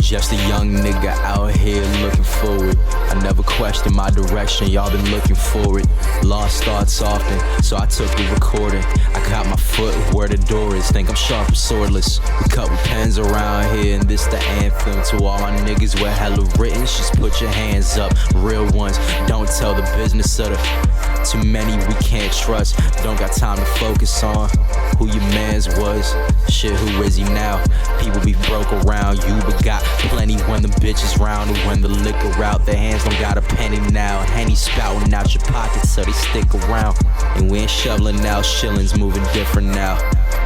Just a young nigga out here looking forward. I never questioned my direction, y'all been looking for it. Lost thoughts often, so I took the recording. I got my foot where the door is, think I'm sharp and swordless. We cut with pens around here, and this the anthem to all my niggas with hella written. Just put your hands up, real ones. Don't tell the business of the too many we can't trust. Don't got time to focus on who your mans was. Shit, who is he now? People be broke around you, but got plenty when the bitches round. And when the liquor out, their hands don't got a penny now. Henny spouting out your pockets so they stick around. And we ain't shoveling out shillings, moving different now.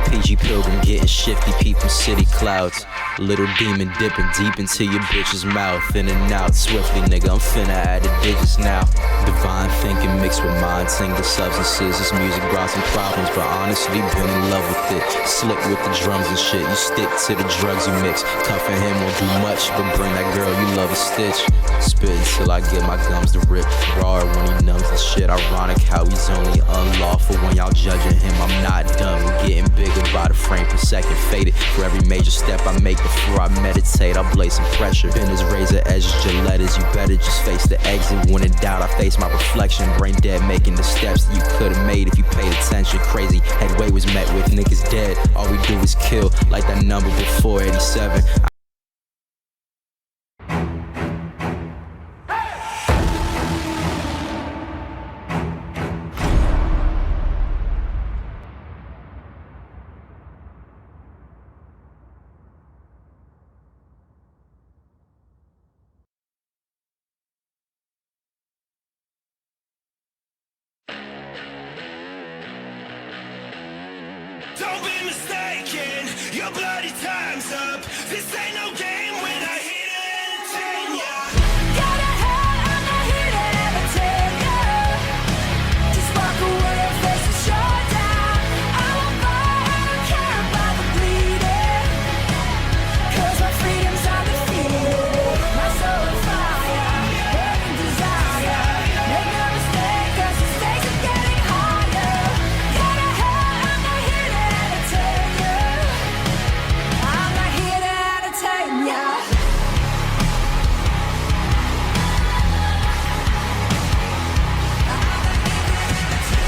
PG Pilgrim getting shifty, peep from city clouds. Little demon dipping deep into your bitch's mouth. In and out swiftly, nigga, I'm finna add the digits now. Divine thinking mixed with mind-tingling substances. This music brought some problems, but honestly been in love with it. Slick with the drums and shit, you stick to the drugs you mix. Tough for him won't do much, but bring that girl you love a stitch. Spit until I get my gums to rip raw when he numbs the shit. Ironic how he's only unlawful when y'all judging him. I'm not done, we're getting bigger by the frame per second. Faded for every major step I make before I meditate. I blaze some pressure. Been as razor edges, Gilettas. You better just face the exit. When in doubt, I face my reflection. Brain dead, making the steps that you could've made if you paid attention. Crazy headway was met with niggas dead. All we do is kill, like that number before 87. Don't be mistaken, your bloody time's up. This ain't no game when I hit it and entertain ya. Gotta hide, I'm not here to entertain ya. Just walk away and face the showdown. I won't fight, I don't care about the bleeding. 'Cause my freedom's undefeated. My soul on fire, burning desire. Make no mistake, 'cause the stakes are getting higher. Gotta hide, I'm not here to entertain ya. I'm not here to entertain ya.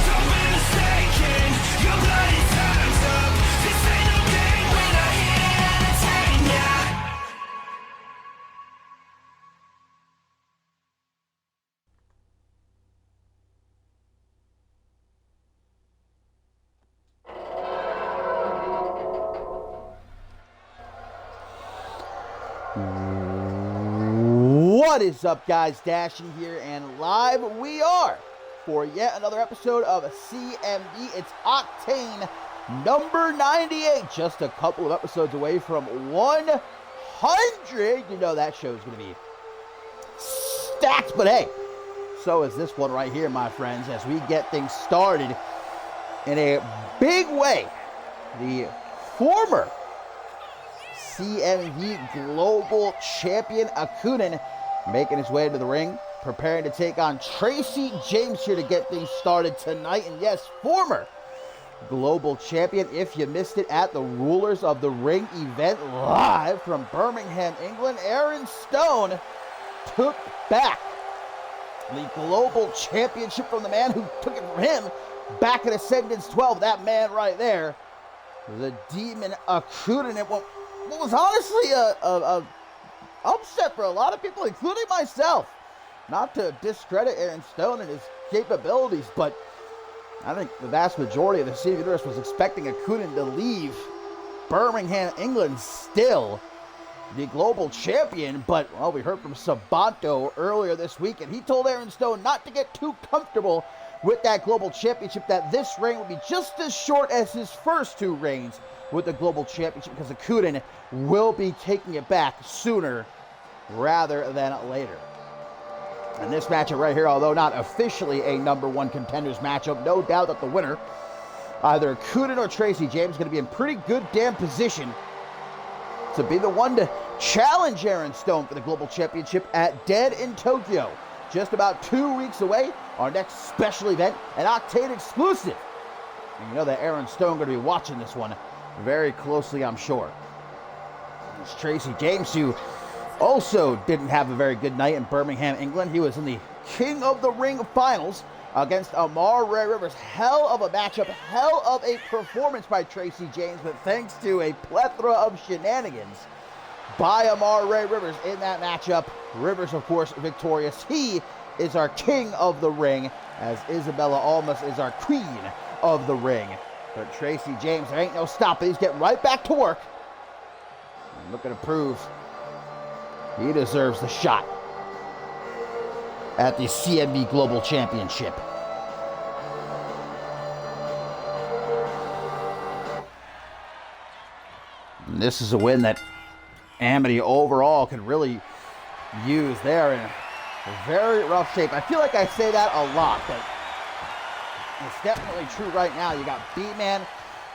Don't be mistaken, your bloody time's up. This ain't no game when I hit it and entertain ya. What is up, guys? Dashing here, and live we are for yet another episode of CMV. It's Octane number 98, just a couple of episodes away from 100. You know that show's going to be stacked, but hey, so is this one right here, my friends, as we get things started in a big way. The former CMV Global Champion Octane making his way to the ring, preparing to take on Tracy James here to get things started tonight. And yes, former Global Champion, if you missed it at the Rulers of the Ring event live from Birmingham, England, Aaron Stone took back the Global Championship from the man who took it from him back in Ascendance 12. That man right there, the Demon Octane. And what was honestly a upset for a lot of people, including myself. Not to discredit Aaron Stone and his capabilities, but I think the vast majority of the CMV universe was expecting Octane to leave Birmingham, England, still the global champion. But, well, we heard from Sabato earlier this week, and he told Aaron Stone not to get too comfortable with that global championship, that this reign would be just as short as his first two reigns with the global championship, because Octane will be taking it back sooner rather than later. And this matchup right here, although not officially a number one contenders matchup, no doubt that the winner, either Octane or Tracy James, is going to be in pretty good damn position to be the one to challenge Aaron Stone for the global championship at Dead in Tokyo. Just about 2 weeks away, our next special event, an Octane exclusive. And you know that Aaron Stone going to be watching this one very closely, I'm sure. It's Tracy James, who also didn't have a very good night in Birmingham, England. He was in the King of the Ring finals against Amar Ray Rivers. Hell of a matchup, hell of a performance by Tracy James, but thanks to a plethora of shenanigans by Amar Ray Rivers in that matchup, Rivers, of course, victorious. He is our King of the Ring, as Isabella Almas is our Queen of the Ring. But Tracy James, there ain't no stopping. He's getting right back to work. And looking to prove he deserves the shot at the CMV Global Championship. And this is a win that Amity overall could really use. There in a very rough shape. I feel like I say that a lot, but it's definitely true right now. You got B-Man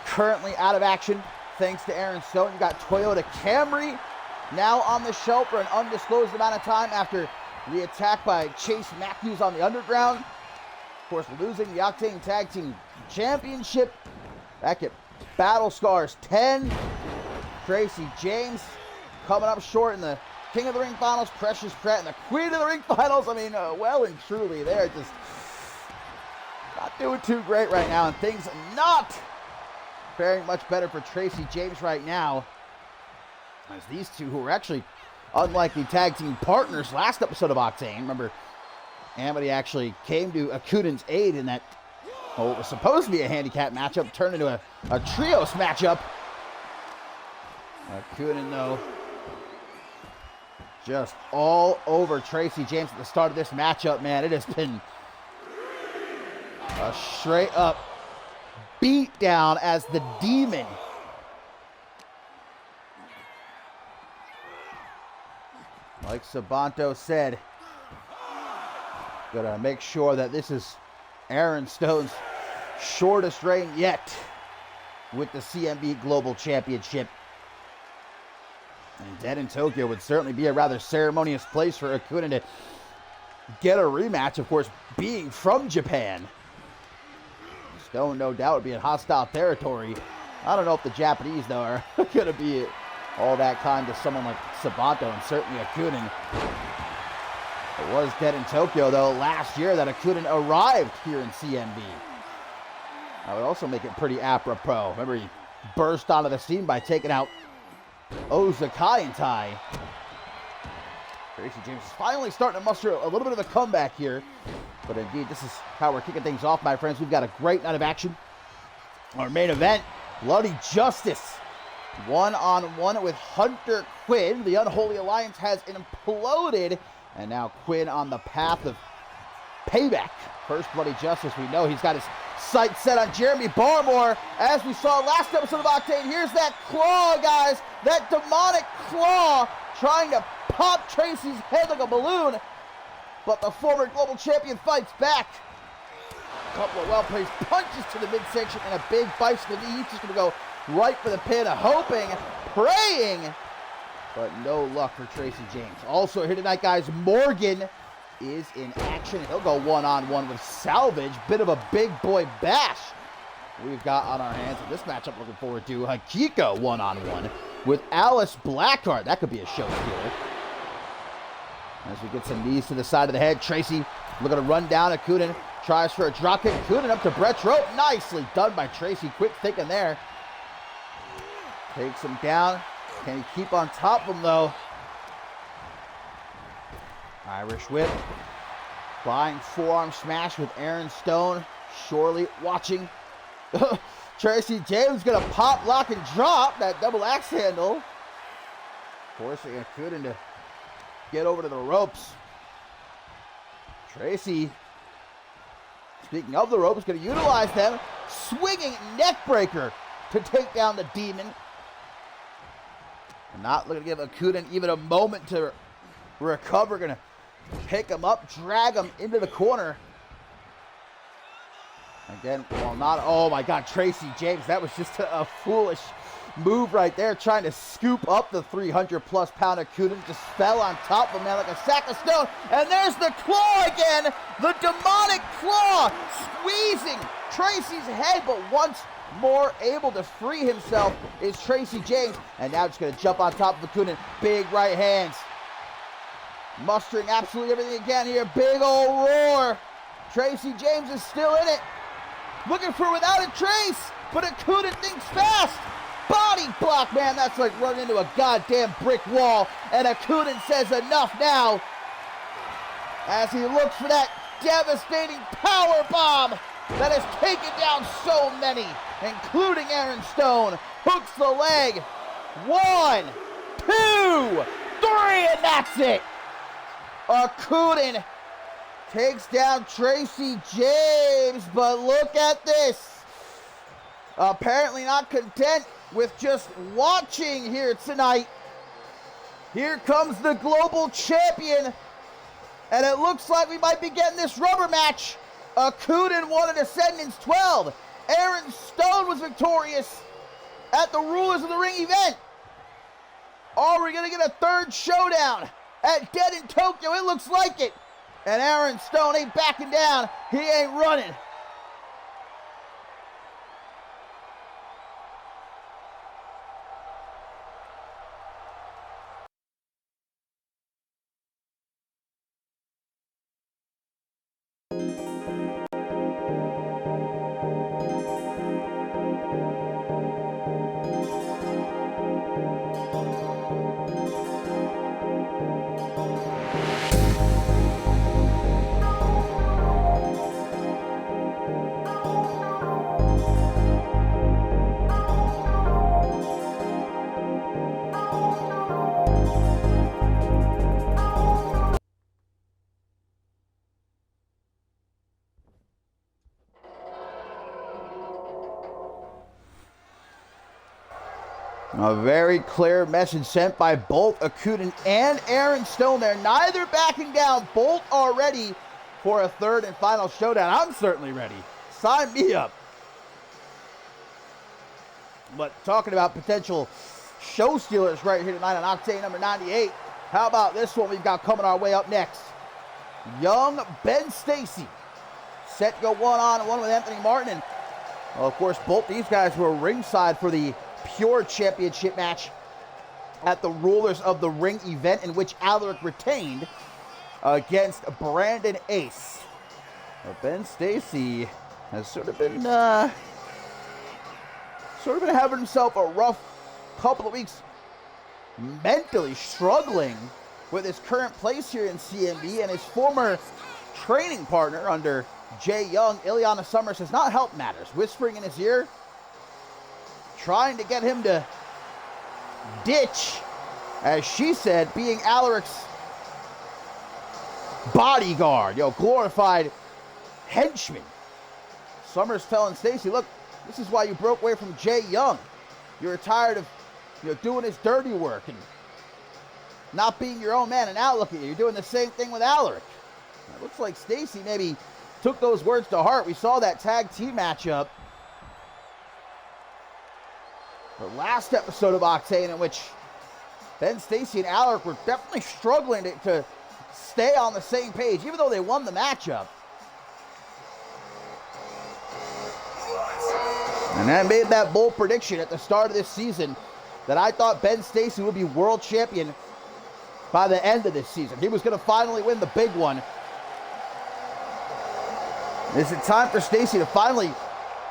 currently out of action thanks to Aaron Stone. You got Toyota Camry now on the shelf for an undisclosed amount of time after the attack by Chase Matthews on the Underground. Of course, losing the Octane Tag Team Championship back at Battle Scars 10. Tracy James coming up short in the King of the Ring finals. Precious Pratt in the Queen of the Ring finals. I mean, well and truly, they're just not doing too great right now, and things not faring much better for Tracy James right now, as these two, who were actually unlikely tag team partners last episode of Octane. Remember, Amity actually came to Octane's aid in that, well, it was supposed to be a handicap matchup, turned into a trios matchup. Octane, though, just all over Tracy James at the start of this matchup, man. It has been a straight up beat down as the Demon. Like Sabanto said, gonna make sure that this is Aaron Stone's shortest reign yet with the CMV Global Championship. And Dead in Tokyo would certainly be a rather ceremonious place for Okunin to get a rematch, of course, being from Japan. Stone, no doubt, would be in hostile territory. I don't know if the Japanese, though, are going to be all that kind to someone like Sabato and certainly Okunin. It was Dead in Tokyo, though, last year that Okunin arrived here in CMV. That would also make it pretty apropos. Remember, he burst onto the scene by taking out Ozakai and Tai. Tracy James is finally starting to muster a little bit of a comeback here. But indeed, this is how we're kicking things off, my friends. We've got a great night of action. Our main event, Bloody Justice. One-on-one with Hunter Quinn. The Unholy Alliance has imploded. And now Quinn on the path of payback. First Bloody Justice, we know he's got his sights set on Jeremy Barmore. As we saw last episode of Octane, here's that claw, guys. That demonic claw trying to pop Tracy's head like a balloon. But the former global champion fights back. A couple of well-placed punches to the midsection and a big bite to the knee. He's just going to go right for the pin, hoping, praying. But no luck for Tracy James. Also here tonight, guys, Morgan is in action. He'll go one-on-one with Salvage. Bit of a big boy bash we've got on our hands in this matchup. Looking forward to Hakiko one-on-one with Alice Blackheart. That could be a show stealer. As we get some knees to the side of the head, Tracy looking to run down Okunin. Tries for a drop kick. Okunin up to Brett's rope. Nicely done by Tracy. Quick thinking there. Takes him down. Can he keep on top of him, though? Irish whip. Flying forearm smash with Aaron Stone. Surely watching. Tracy James going to pop, lock, and drop that double axe handle. Forcing Okunin to get over to the ropes. Tracy, speaking of the ropes, going to utilize them. Swinging neck breaker to take down the Demon. And not looking to give Okunin even a moment to recover. Going to pick him up, drag him into the corner. Again, well, not, oh my God, Tracy James, that was just a foolish move right there, trying to scoop up the 300-plus pound Okunin. Just fell on top of him, man, like a sack of stone. And there's the claw again, the demonic claw, squeezing Tracy's head, but once more able to free himself is Tracy James. And now just going to jump on top of Okunin. Big right hands. Mustering absolutely everything again here. Big old roar. Tracy James is still in it. Looking for without a trace, but Okunin thinks fast. Body block, man. That's like running into a goddamn brick wall. And Okunin says enough now as he looks for that devastating power bomb that has taken down so many, including Aaron Stone. Hooks the leg. 1, 2, 3, and that's it. Okunin takes down Tracy James, but look at this. Apparently not content with just watching here tonight. Here comes the global champion, and it looks like we might be getting this rubber match. Okunin won at Ascendance 12. Aaron Stone was victorious at the Rulers of the Ring event. Are we going to get a third showdown at Dead in Tokyo? It looks like it. And Aaron Stone ain't backing down. He ain't running. A very clear message sent by both Octane and Aaron Stone there. Neither backing down. Both are ready for a third and final showdown. I'm certainly ready. Sign me up. But talking about potential show stealers right here tonight on Octane number 98. How about this one we've got coming our way up next? Young Ben Stacy. Set to go one-on-one with Anthony Martin. And, well, of course, both these guys were ringside for the Pure Championship match at the Rulers of the Ring event, in which Alaric retained against Brandon Ace. But Ben Stacy has sort of been having himself a rough couple of weeks, mentally struggling with his current place here in CMV, and his former training partner under Jay Young, Ileana Summers, has not helped matters, whispering in his ear, trying to get him to ditch, as she said, being Alaric's bodyguard, glorified henchman. Summers telling Stacy, look, this is why you broke away from Jay Young. You were tired of doing his dirty work and not being your own man, and now look at you. You're doing the same thing with Alaric. It looks like Stacy maybe took those words to heart. We saw that tag team matchup the last episode of Octane, in which Ben Stacy and Alaric were definitely struggling to stay on the same page, even though they won the matchup. And I made that bold prediction at the start of this season that I thought Ben Stacy would be world champion by the end of this season. He was going to finally win the big one. Is it time for Stacy to finally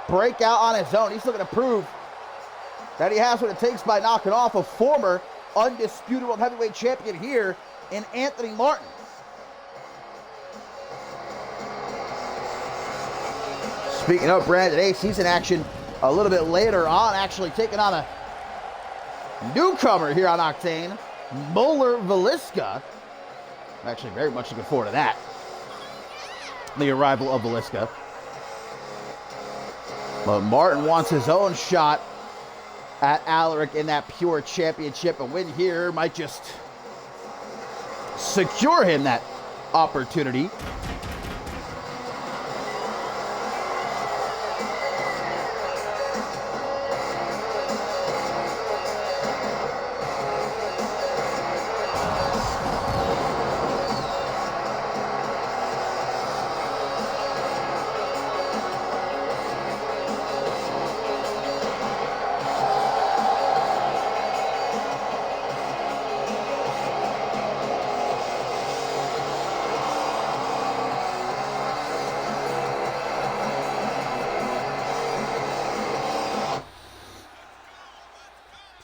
break out on his own? He's looking to prove that he has what it takes by knocking off a former undisputed world heavyweight champion here in Anthony Martin. Speaking of Brandon Ace, he's in action a little bit later on, actually taking on a newcomer here on Octane, Moeller Velisca. I'm actually very much looking forward to that. The arrival of Velisca. But Martin wants his own shot at Alaric in that Pure Championship. A win here might just secure him that opportunity.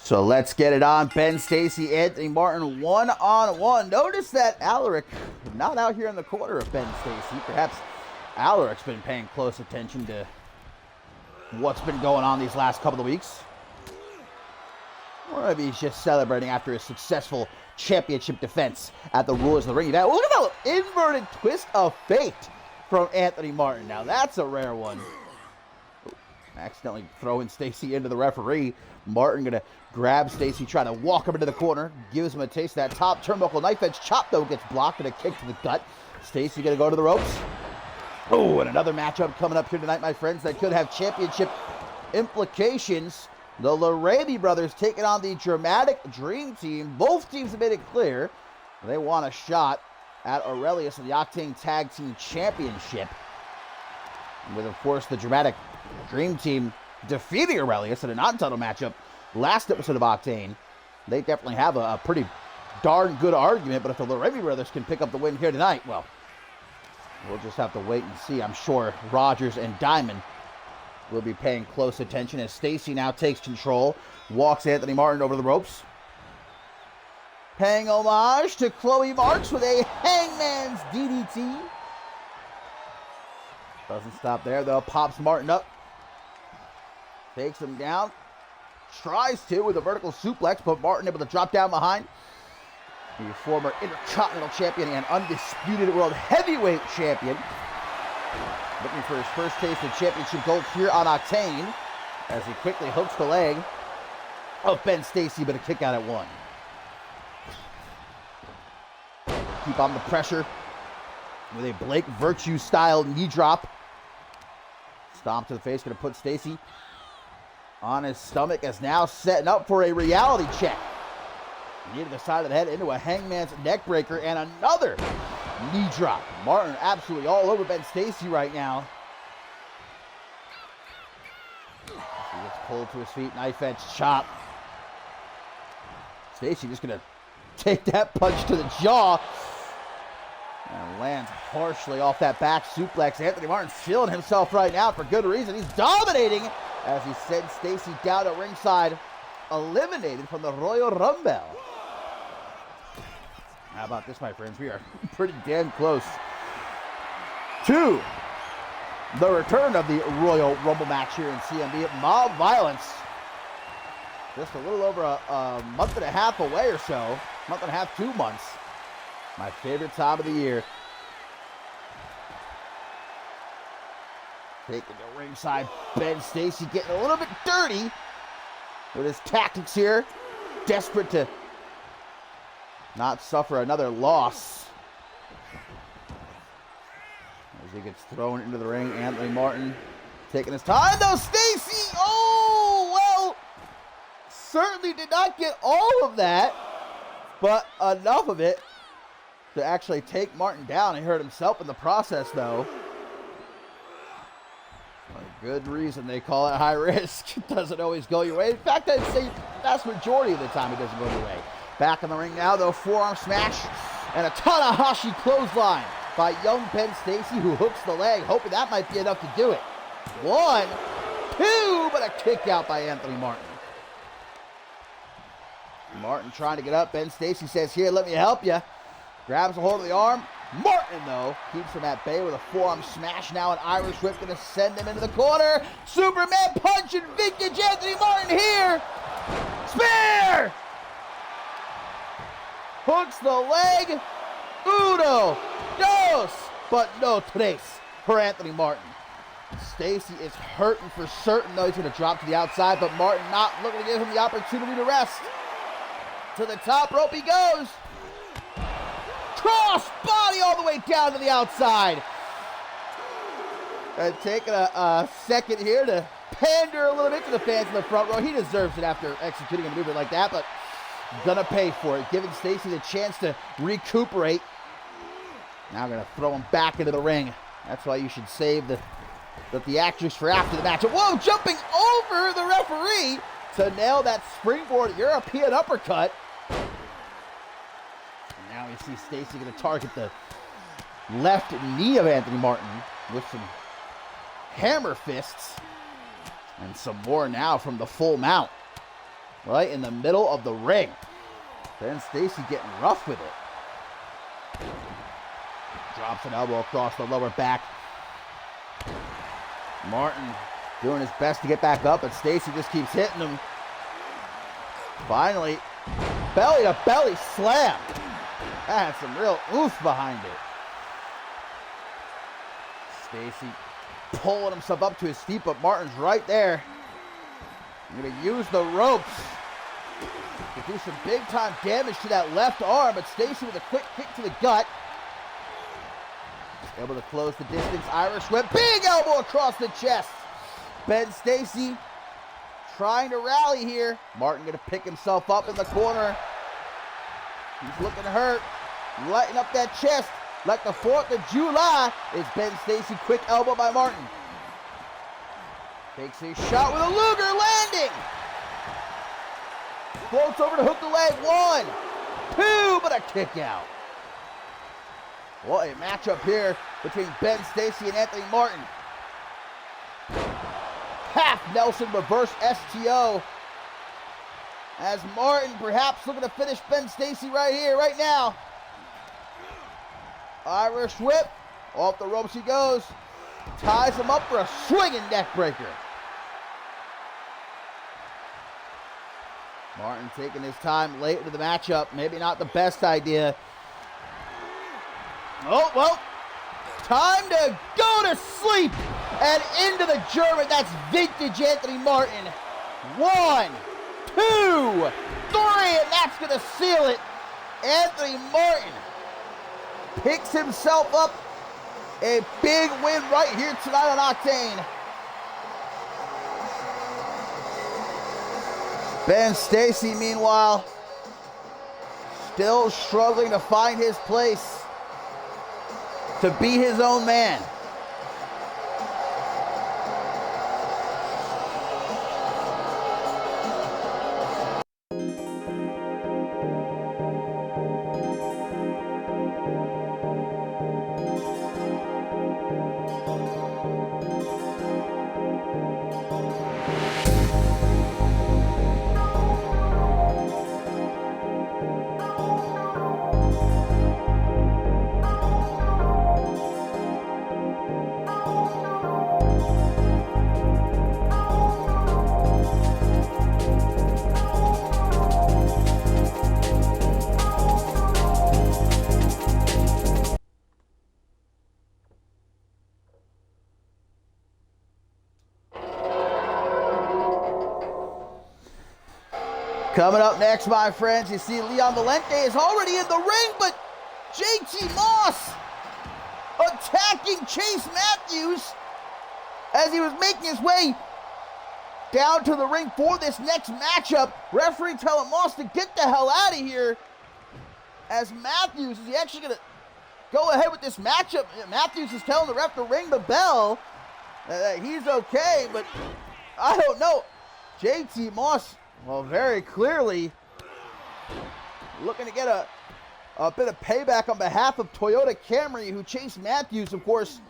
So let's get it on. Ben Stacy, Anthony Martin, one-on-one. Notice that Alaric not out here in the corner of Ben Stacy. Perhaps Alaric's been paying close attention to what's been going on these last couple of weeks. Or maybe he's just celebrating after his successful championship defense at the Rulers of the Ring event. Look at that inverted twist of fate from Anthony Martin. Now that's a rare one. Accidentally throwing Stacy into the referee. Martin gonna grab Stacy, trying to walk him into the corner. Gives him a taste of that top turnbuckle knife edge chop, though, gets blocked and a kick to the gut. Stacy gonna go to the ropes. Oh, and another matchup coming up here tonight, my friends, that could have championship implications. The Larabi brothers taking on the Dramatic Dream Team. Both teams have made it clear they want a shot at Aurelius in the Octane Tag Team Championship. With, of course, the Dramatic Dream Team defeating Aurelius in a non-title matchup last episode of Octane. They definitely have a pretty darn good argument, but if the Larabi brothers can pick up the win here tonight, well, we'll just have to wait and see. I'm sure Rogers and Diamond will be paying close attention as Stacy now takes control, walks Anthony Martin over the ropes. Paying homage to Chloe Marks with a Hangman's DDT. Doesn't stop there, though. Pops Martin up. Takes him down. Tries to with a vertical suplex, but Martin able to drop down behind. The former Intercontinental Champion and Undisputed World Heavyweight Champion. Looking for his first taste of championship gold here on Octane as he quickly hooks the leg of Ben Stacy, but a kick out at 1. Keep on the pressure with a Blake Virtue style knee drop. Stomp to the face, going to put Stacy on his stomach, as now setting up for a reality check. Knee to the side of the head into a hangman's neck breaker, and another knee drop. Martin absolutely all over Ben Stacy right now. He gets pulled to his feet, knife edge chop. Stacy just going to take that punch to the jaw. And lands harshly off that back suplex. Anthony Martin feeling himself right now for good reason. He's dominating as he sends Stacy down at ringside, eliminated from the Royal Rumble. How about this, my friends? We are pretty damn close to the return of the Royal Rumble match here in CMV. Mob Violence, just a little over a month and a half away or so. Month and a half, 2 months. My favorite time of the year. Taking the ringside, Ben Stacy getting a little bit dirty with his tactics here. Desperate to not suffer another loss. As he gets thrown into the ring, Anthony Martin taking his time. Though Stacy, oh, well, certainly did not get all of that, but enough of it to actually take Martin down. He hurt himself in the process, though. A good reason they call it high risk. It doesn't always go your way. In fact, I'd say the vast majority of the time it doesn't go your way. Back in the ring now, though, forearm smash and a Tanahashi clothesline by young Ben Stacy, who hooks the leg, hoping that might be enough to do it. 1, 2, but a kick out by Anthony Martin. Martin trying to get up. Ben Stacy says, "Here, let me help you." Grabs a hold of the arm. Martin, though, keeps him at bay with a forearm smash. Now an Irish whip going to send him into the corner. Superman punch and vintage Anthony Martin here. Spear! Hooks the leg. Uno, dos, but no tres for Anthony Martin. Stacy is hurting for certain, though. He's going to drop to the outside, but Martin not looking to give him the opportunity to rest. To the top rope he goes. Cross body all the way down to the outside. And taking a second here to pander a little bit to the fans in the front row. He deserves it after executing a maneuver like that, but gonna pay for it. Giving Stacy the chance to recuperate. Now gonna throw him back into the ring. That's why you should save the actress for after the match. Whoa, jumping over the referee to nail that springboard European uppercut. Now we see Stacy going to target the left knee of Anthony Martin with some hammer fists. And some more now from the full mount. Right in the middle of the ring. Ben Stacy getting rough with it. Drops an elbow across the lower back. Martin doing his best to get back up, but Stacy just keeps hitting him. Finally, belly to belly slam. That had some real oof behind it. Stacy pulling himself up to his feet, but Martin's right there. I'm going to use the ropes to do some big time damage to that left arm, but Stacy with a quick kick to the gut. Able to close the distance. Irish whip, big elbow across the chest. Ben Stacy trying to rally here. Martin going to pick himself up in the corner. He's looking hurt. Lighting up that chest like the 4th of July is Ben Stacy. Quick elbow by Martin. Takes a shot with a Luger landing. Floats over to hook the leg. 1, 2, but a kick out. What a matchup here between Ben Stacy and Anthony Martin. Half Nelson reverse STO. As Martin perhaps looking to finish Ben Stacy right here, right now. Irish whip. Off the ropes he goes. Ties him up for a swinging neck breaker. Martin taking his time late into the matchup. Maybe not the best idea. Oh, well. Time to go to sleep. And into the German. That's vintage Anthony Martin. 1, 2, 3, and that's going to seal it. Anthony Martin picks himself up a big win right here tonight on Octane. Ben Stacy, meanwhile, still struggling to find his place, to be his own man. Coming up next, my friends, you see Leon Valente is already in the ring, but JT Moss attacking Chase Matthews as he was making his way down to the ring for this next matchup. Referee telling Moss to get the hell out of here, as Matthews, is he actually going to go ahead with this matchup? Matthews is telling the ref to ring the bell. He's okay, but I don't know. JT Moss, well, very clearly looking to get a bit of payback on behalf of Toyota Camry, who Chase Matthews, of course,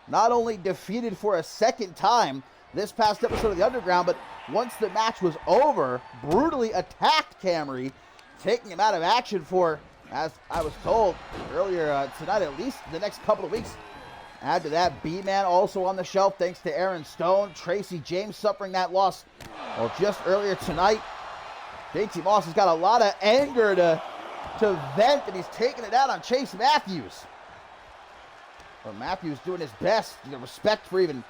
not only defeated for a second time this past episode of the Underground, but once the match was over, brutally attacked Camry, taking him out of action for, as I was told earlier tonight, at least the next couple of weeks. Add to that, B-Man also on the shelf thanks to Aaron Stone. Tracy James suffering that loss. Well, just earlier tonight, JT Moss has got a lot of anger to vent, and he's taking it out on Chase Matthews. But Matthews doing his best. Respect for even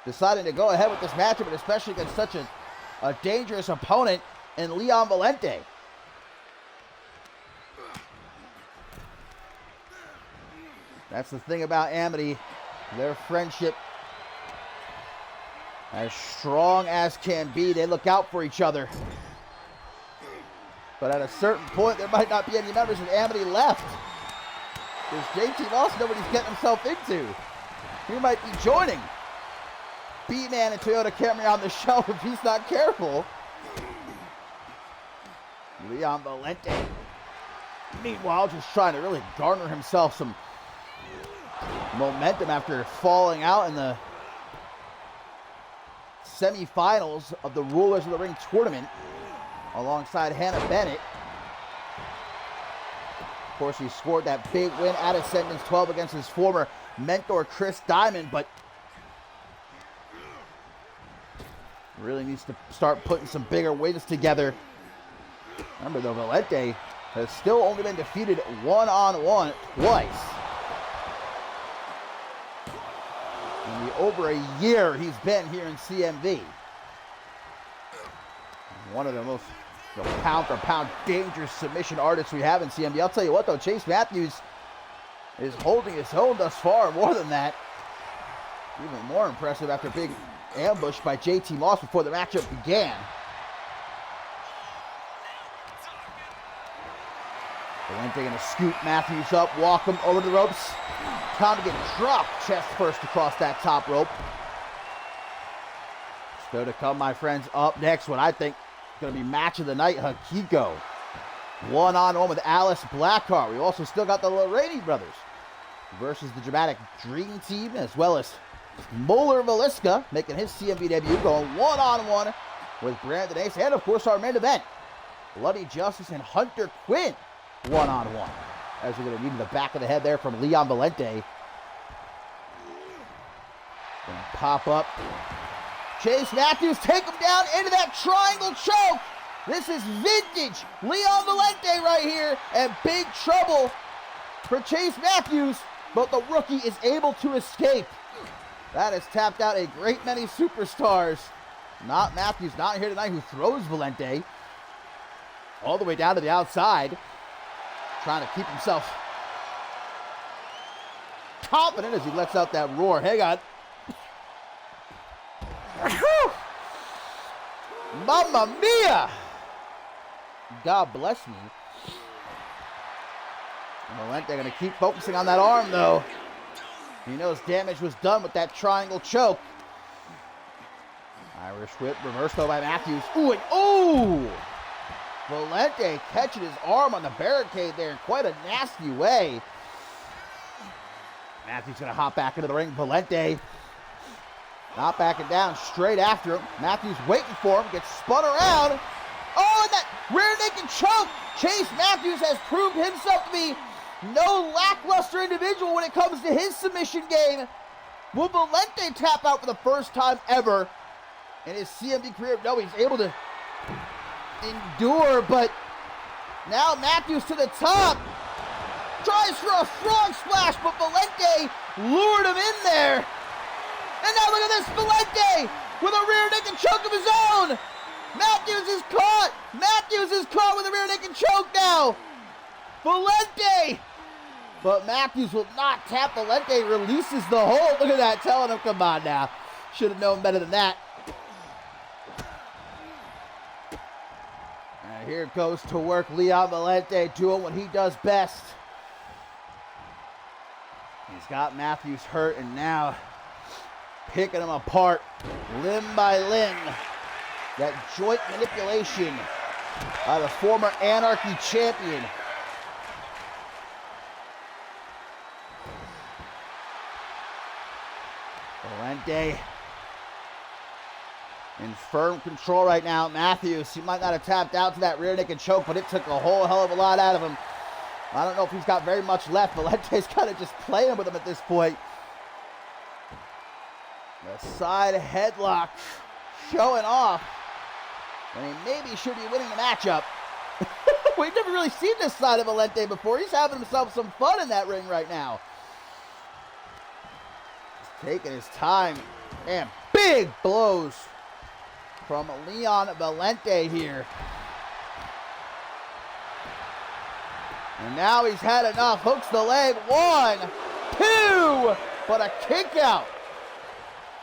deciding to go ahead with this matchup, and especially against such a dangerous opponent in Leon Valente. That's the thing about Amity. Their friendship, as strong as can be, they look out for each other. But at a certain point, there might not be any members of Amity left. Because JT Moss knows what he's getting himself into. He might be joining B-Man and Toyota Camry on the shelf if he's not careful. Leon Valente, meanwhile, just trying to really garner himself some momentum after falling out in the semifinals of the Rulers of the Ring tournament alongside Hannah Bennett. Of course, he scored that big win at Ascendance 12 against his former mentor, Chris Diamond, but really needs to start putting some bigger wins together. Remember, though, Valente has still only been defeated one-on-one twice. In the over a year he's been here in CMV. One of the most pound-for-pound dangerous submission artists we have in CMV. I'll tell you what, though, Chase Matthews is holding his own thus far. More than that, even more impressive after being ambushed by JT Moss before the matchup began. Valente going to scoop Matthews up, walk him over the ropes. Time to get dropped chest first across that top rope. Still to come, my friends. Up next, what I think is going to be match of the night, Hakiko. One-on-one with Alice Blackheart. We also still got the Lorraine brothers versus the Dramatic Dream Team, as well as Moeller Velisca making his CMV debut, going one-on-one with Brandon Ace. And, of course, our main event, Bloody Justice and Hunter Quinn one-on-one. As we're going to need the back of the head there from Leon Valente. Gonna pop up. Chase Matthews, take him down into that triangle choke. This is vintage Leon Valente right here, and big trouble for Chase Matthews, but the rookie is able to escape. That has tapped out a great many superstars Not Matthews, not here tonight, who throws Valente all the way down to the outside, trying to keep himself confident as he lets out that roar. Hang on. Mamma mia! God bless me. Valente going to keep focusing on that arm, though. He knows damage was done with that triangle choke. Irish whip, reversed though by Matthews. Ooh, and ooh! Valente catching his arm on the barricade there in quite a nasty way. Matthews going to hop back into the ring. Valente not backing down, straight after him. Matthews waiting for him, gets spun around. Oh, and that rear naked choke. Chase Matthews has proved himself to be no lackluster individual when it comes to his submission game. Will Valente tap out for the first time ever in his CMV career? No, he's able to endure, but now Matthews to the top. Tries for a frog splash, but Valente lured him in there. And now look at this, Valente with a rear naked choke of his own. Matthews is caught. Matthews is caught with a rear naked choke now. Valente. But Matthews will not tap. Valente releases the hold. Look at that, telling him, come on now. Should have known better than that. And here goes to work Leon Valente, doing what he does best. He's got Matthews hurt, and now picking him apart limb by limb. That joint manipulation by the former Anarchy champion. Valente in firm control right now. Matthews, he might not have tapped out to that rear naked choke, but it took a whole hell of a lot out of him. I don't know if he's got very much left. Valente's kind of just playing with him at this point. The side headlock showing off. And he maybe should be winning the matchup. We've never really seen this side of Valente before. He's having himself some fun in that ring right now. He's taking his time. And big blows from Leon Valente here. And now he's had enough. Hooks the leg. 1, 2, but a kick out.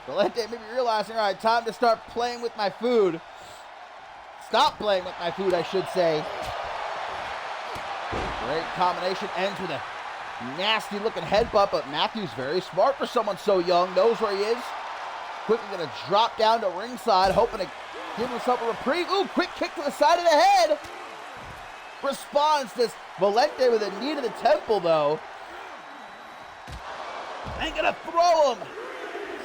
Valente maybe realizing, all right, time to start playing with my food. Stop playing with my food, I should say. Great combination. Ends with a nasty looking headbutt, but Matthews very smart for someone so young. Knows where he is. Quickly going to drop down to ringside, hoping to give himself a reprieve. Ooh, quick kick to the side of the head. Responds to Valente with a knee to the temple, though. And going to throw him.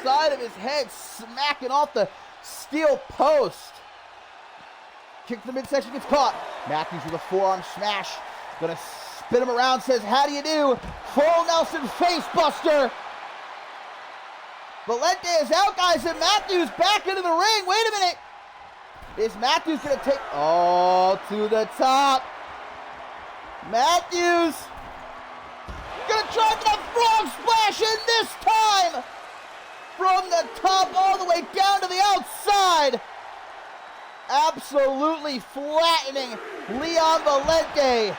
Side of his head, smacking off the steel post. Kick to the midsection, gets caught. Matthews with a forearm smash. Gonna spin him around, says, how do you do? Full Nelson face buster. Valente is out, guys, and Matthews back into the ring. Wait a minute. Is Matthews gonna take, oh, to the top. Matthews gonna try for the frog splash in this time. From the top all the way down to the outside. Absolutely flattening Leon Valente.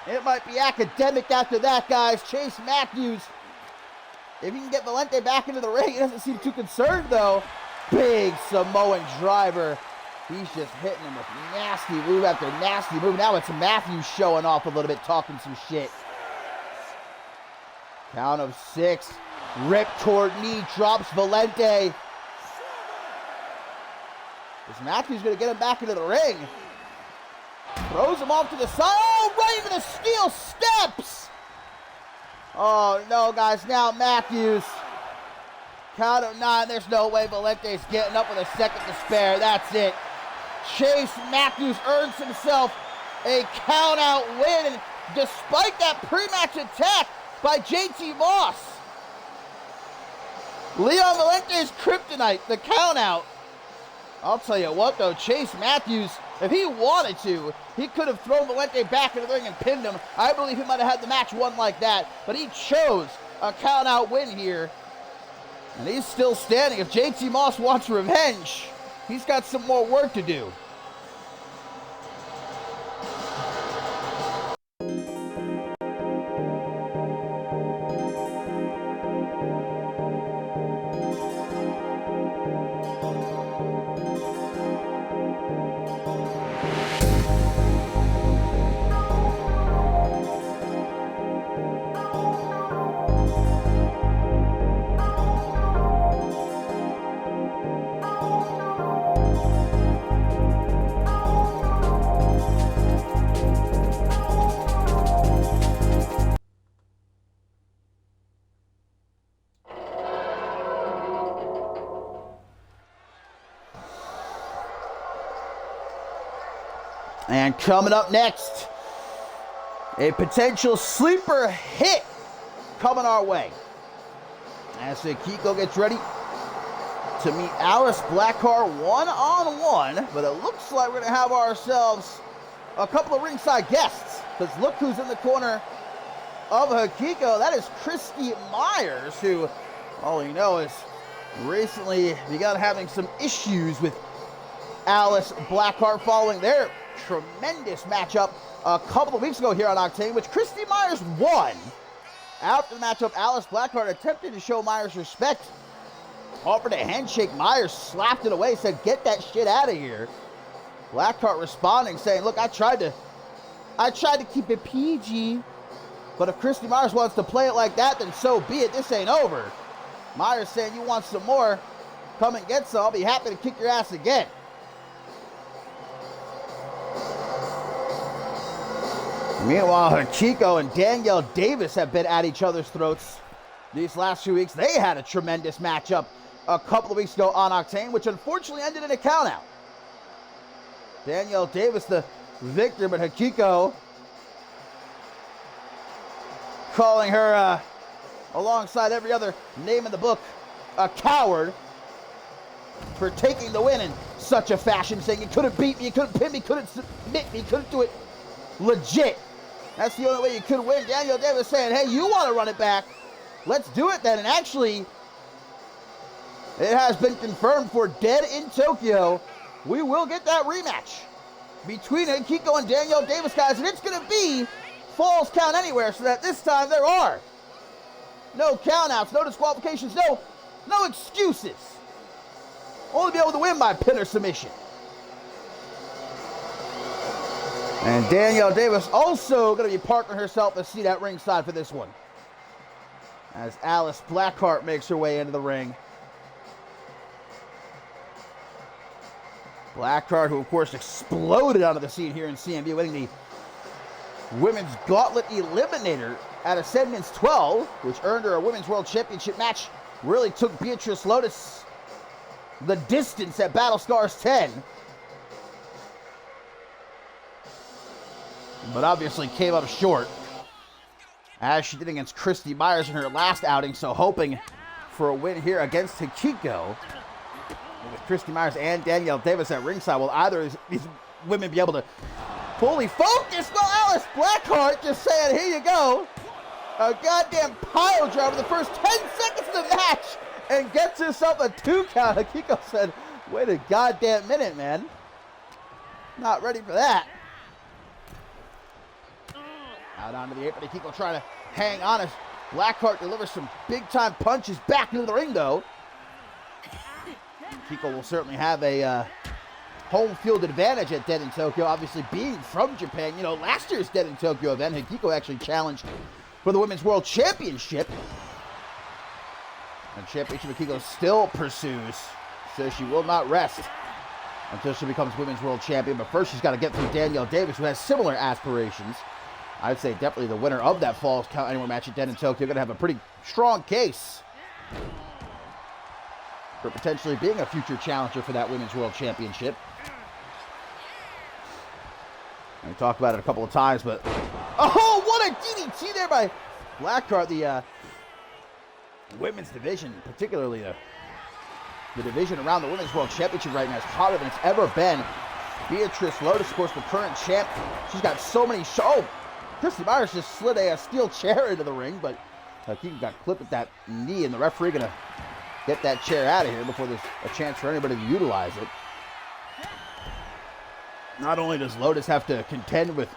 It might be academic after that, guys. Chase Matthews, if he can get Valente back into the ring, he doesn't seem too concerned, though. Big Samoan driver. He's just hitting him with nasty move after nasty move. Now it's Matthews showing off a little bit, talking some shit. Count of 6. Rip toward knee, drops Valente. Is Matthews going to get him back into the ring? Throws him off to the side. Oh, right into the steel steps. Oh, no, guys. Now Matthews. Count of 9. There's no way Valente's getting up with a second to spare. That's it. Chase Matthews earns himself a count-out win. And despite that pre-match attack by JT Moss, Leon Valente's kryptonite, the count-out. I'll tell you what, though, Chase Matthews, if he wanted to, he could have thrown Valente back into the ring and pinned him. I believe he might have had the match won like that, but he chose a count-out win here. And he's still standing. If JT Moss wants revenge, he's got some more work to do. And coming up next, a potential sleeper hit coming our way. As Kiko gets ready to meet Alice Blackheart one-on-one, but it looks like we're going to have ourselves a couple of ringside guests, because look who's in the corner of Hikiko. That is Christy Myers, who, all you know, has recently begun having some issues with Alice Blackheart following their tremendous matchup a couple of weeks ago here on Octane, which Christy Myers won. After the matchup, Alice Blackheart attempted to show Myers respect, offered a handshake. Myers slapped it away, said, "Get that shit out of here." Blackheart responding, saying, "Look, I tried to keep it PG, but if Christy Myers wants to play it like that, then so be it. This ain't over." Myers saying, "You want some more? Come and get some. I'll be happy to kick your ass again." Meanwhile, Hikiko and Danielle Davis have been at each other's throats these last few weeks. They had a tremendous matchup a couple of weeks ago on Octane, which unfortunately ended in a countout. Danielle Davis the victor, but Hikiko calling her, alongside every other name in the book, a coward for taking the win in such a fashion, saying you couldn't beat me, you couldn't pin me, you couldn't submit me, you couldn't do it legit. That's the only way you could win. Danielle Davis saying, "Hey, you want to run it back? Let's do it then." And actually, it has been confirmed for Dead in Tokyo. We will get that rematch between Hikiko and Danielle Davis, guys, and it's going to be Falls Count Anywhere, so that this time there are no countouts, no disqualifications, no excuses. Only be able to win by pin or submission. And Danielle Davis also going to be parking herself a seat at ringside for this one, as Alice Blackheart makes her way into the ring. Blackheart, who of course exploded onto the scene here in CMV, winning the Women's Gauntlet Eliminator at Ascendance 12, which earned her a Women's World Championship match. Really took Beatrice Lotus the distance at Battle Scars 10. But obviously came up short, as she did against Christy Myers in her last outing, so hoping for a win here against Hikiko. With Christy Myers and Danielle Davis at ringside, will either of these women be able to fully focus? Well, Alice Blackheart just saying, "Here you go." A goddamn pile driver the first 10 seconds of the match, and gets herself a 2 count. Hikiko said, "Wait a goddamn minute, man. Not ready for that." Out onto the apron, Hikiko trying to hang on as Blackheart delivers some big-time punches back into the ring, though. Hikiko will certainly have a home field advantage at Dead in Tokyo, obviously being from Japan. You know, last year's Dead in Tokyo event, Hikiko actually challenged for the Women's World Championship. And championship Hikiko still pursues, so she will not rest until she becomes Women's World Champion. But first, she's got to get through Danielle Davis, who has similar aspirations. I'd say definitely the winner of that Falls Count Anywhere match at Dead in Tokyo going to have a pretty strong case for potentially being a future challenger for that Women's World Championship. We talked about it a couple of times, but oh, what a DDT there by Blackheart. The women's division, particularly the division around the Women's World Championship right now, is hotter than it's ever been. Beatrice Lotus, of course, the current champ. She's got so many Christy Myers just slid a steel chair into the ring, but Hikiko got clipped at that knee, and the referee going to get that chair out of here before there's a chance for anybody to utilize it. Not only does Lotus have to contend with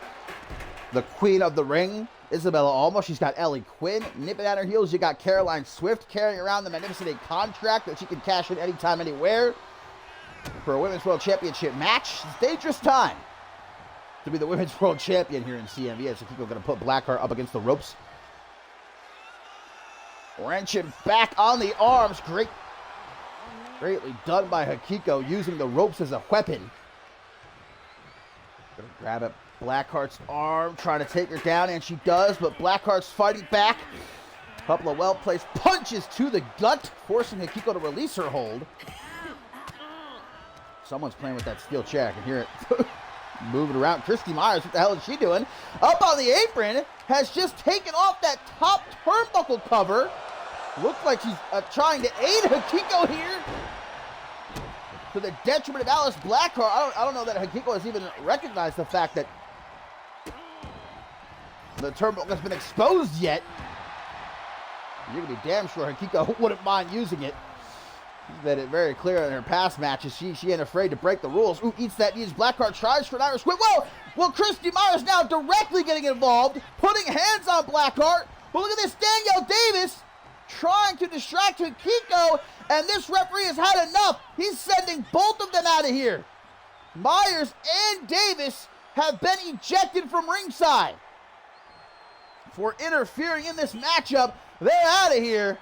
the queen of the ring, Isabella Alma, she's got Ellie Quinn nipping at her heels. You got Caroline Swift carrying around the Magnificent 8 contract that she can cash in anytime, anywhere for a Women's World Championship match. It's a dangerous time to be the Women's World Champion here in CMV. As Hikiko going to put Blackheart up against the ropes. Wrenching back on the arms. Greatly done by Hikiko, using the ropes as a weapon. Gonna grab at Blackheart's arm, trying to take her down, and she does, but Blackheart's fighting back. A couple of well-placed punches to the gut, forcing Hikiko to release her hold. Someone's playing with that steel chair. I can hear it moving around. Christy Myers, what the hell is she doing? Up on the apron, has just taken off that top turnbuckle cover. Looks like she's trying to aid Hikiko here, to the detriment of Alice Blackheart. I don't know that Hikiko has even recognized the fact that the turnbuckle has been exposed yet. You can be damn sure Hikiko wouldn't mind using it. She's made it very clear in her past matches. She ain't afraid to break the rules. Ooh, eats that knees. Blackheart tries for an Irish whip. Whoa! Well, Christy Myers now directly getting involved, putting hands on Blackheart. But look at this, Danielle Davis trying to distract Hikiko, and this referee has had enough. He's sending both of them out of here. Myers and Davis have been ejected from ringside for interfering in this matchup. They're out of here.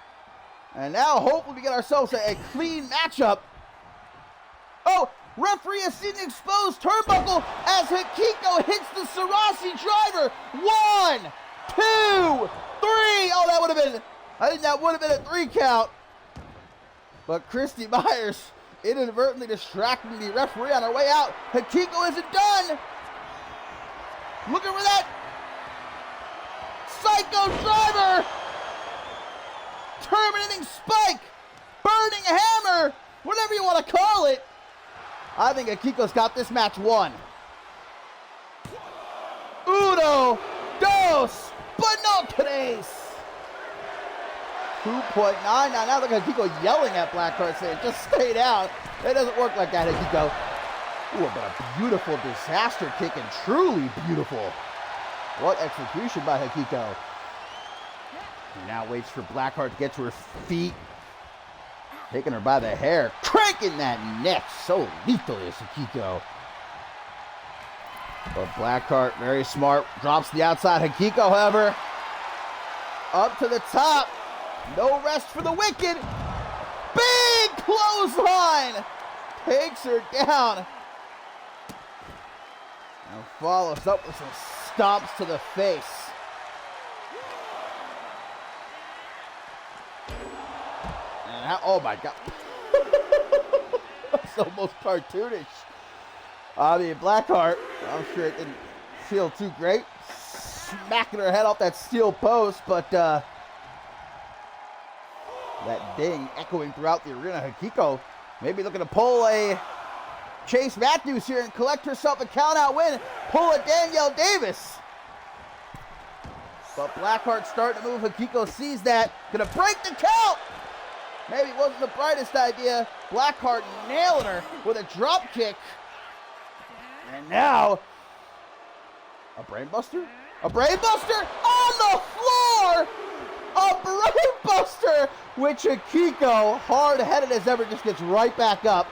And now hopefully we get ourselves a clean matchup. Oh, referee has seen the exposed turnbuckle as Hikiko hits the Sarasi driver. 1, 2, 3. Oh, that would have been, I think that would have been a 3 count. But Christy Myers inadvertently distracting the referee on her way out. Hikiko isn't done. Looking for that psycho driver. Terminating spike. Burning hammer. Whatever you want to call it. I think Hikiko's got this match won. Uno, dos, but no tres. 2.9. Now look at Hikiko yelling at Blackheart, saying, just stay down. It doesn't work like that, Hikiko. Ooh, but a beautiful disaster kick, and truly beautiful. What execution by Hikiko. He now waits for Blackheart to get to her feet. Taking her by the hair, cranking that neck so lethally as Hikiko. But Blackheart, very smart, drops the outside. Hikiko, however, up to the top. No rest for the wicked. Big clothesline. Takes her down. And follows up with some stomps to the face. And now, oh my God. That's almost cartoonish. I mean, Blackheart, I'm sure it didn't feel too great. Smacking her head off that steel post, but that ding echoing throughout the arena. Hikiko maybe looking to pull a Chase Matthews here and collect herself a count-out win. Pull a Danielle Davis. But Blackheart starting to move. Hikiko sees that. Gonna break the count. Maybe it wasn't the brightest idea. Blackheart nailing her with a drop kick. And now, a brainbuster? A brainbuster on the floor! A brainbuster! Which Hikiko, hard-headed as ever, just gets right back up.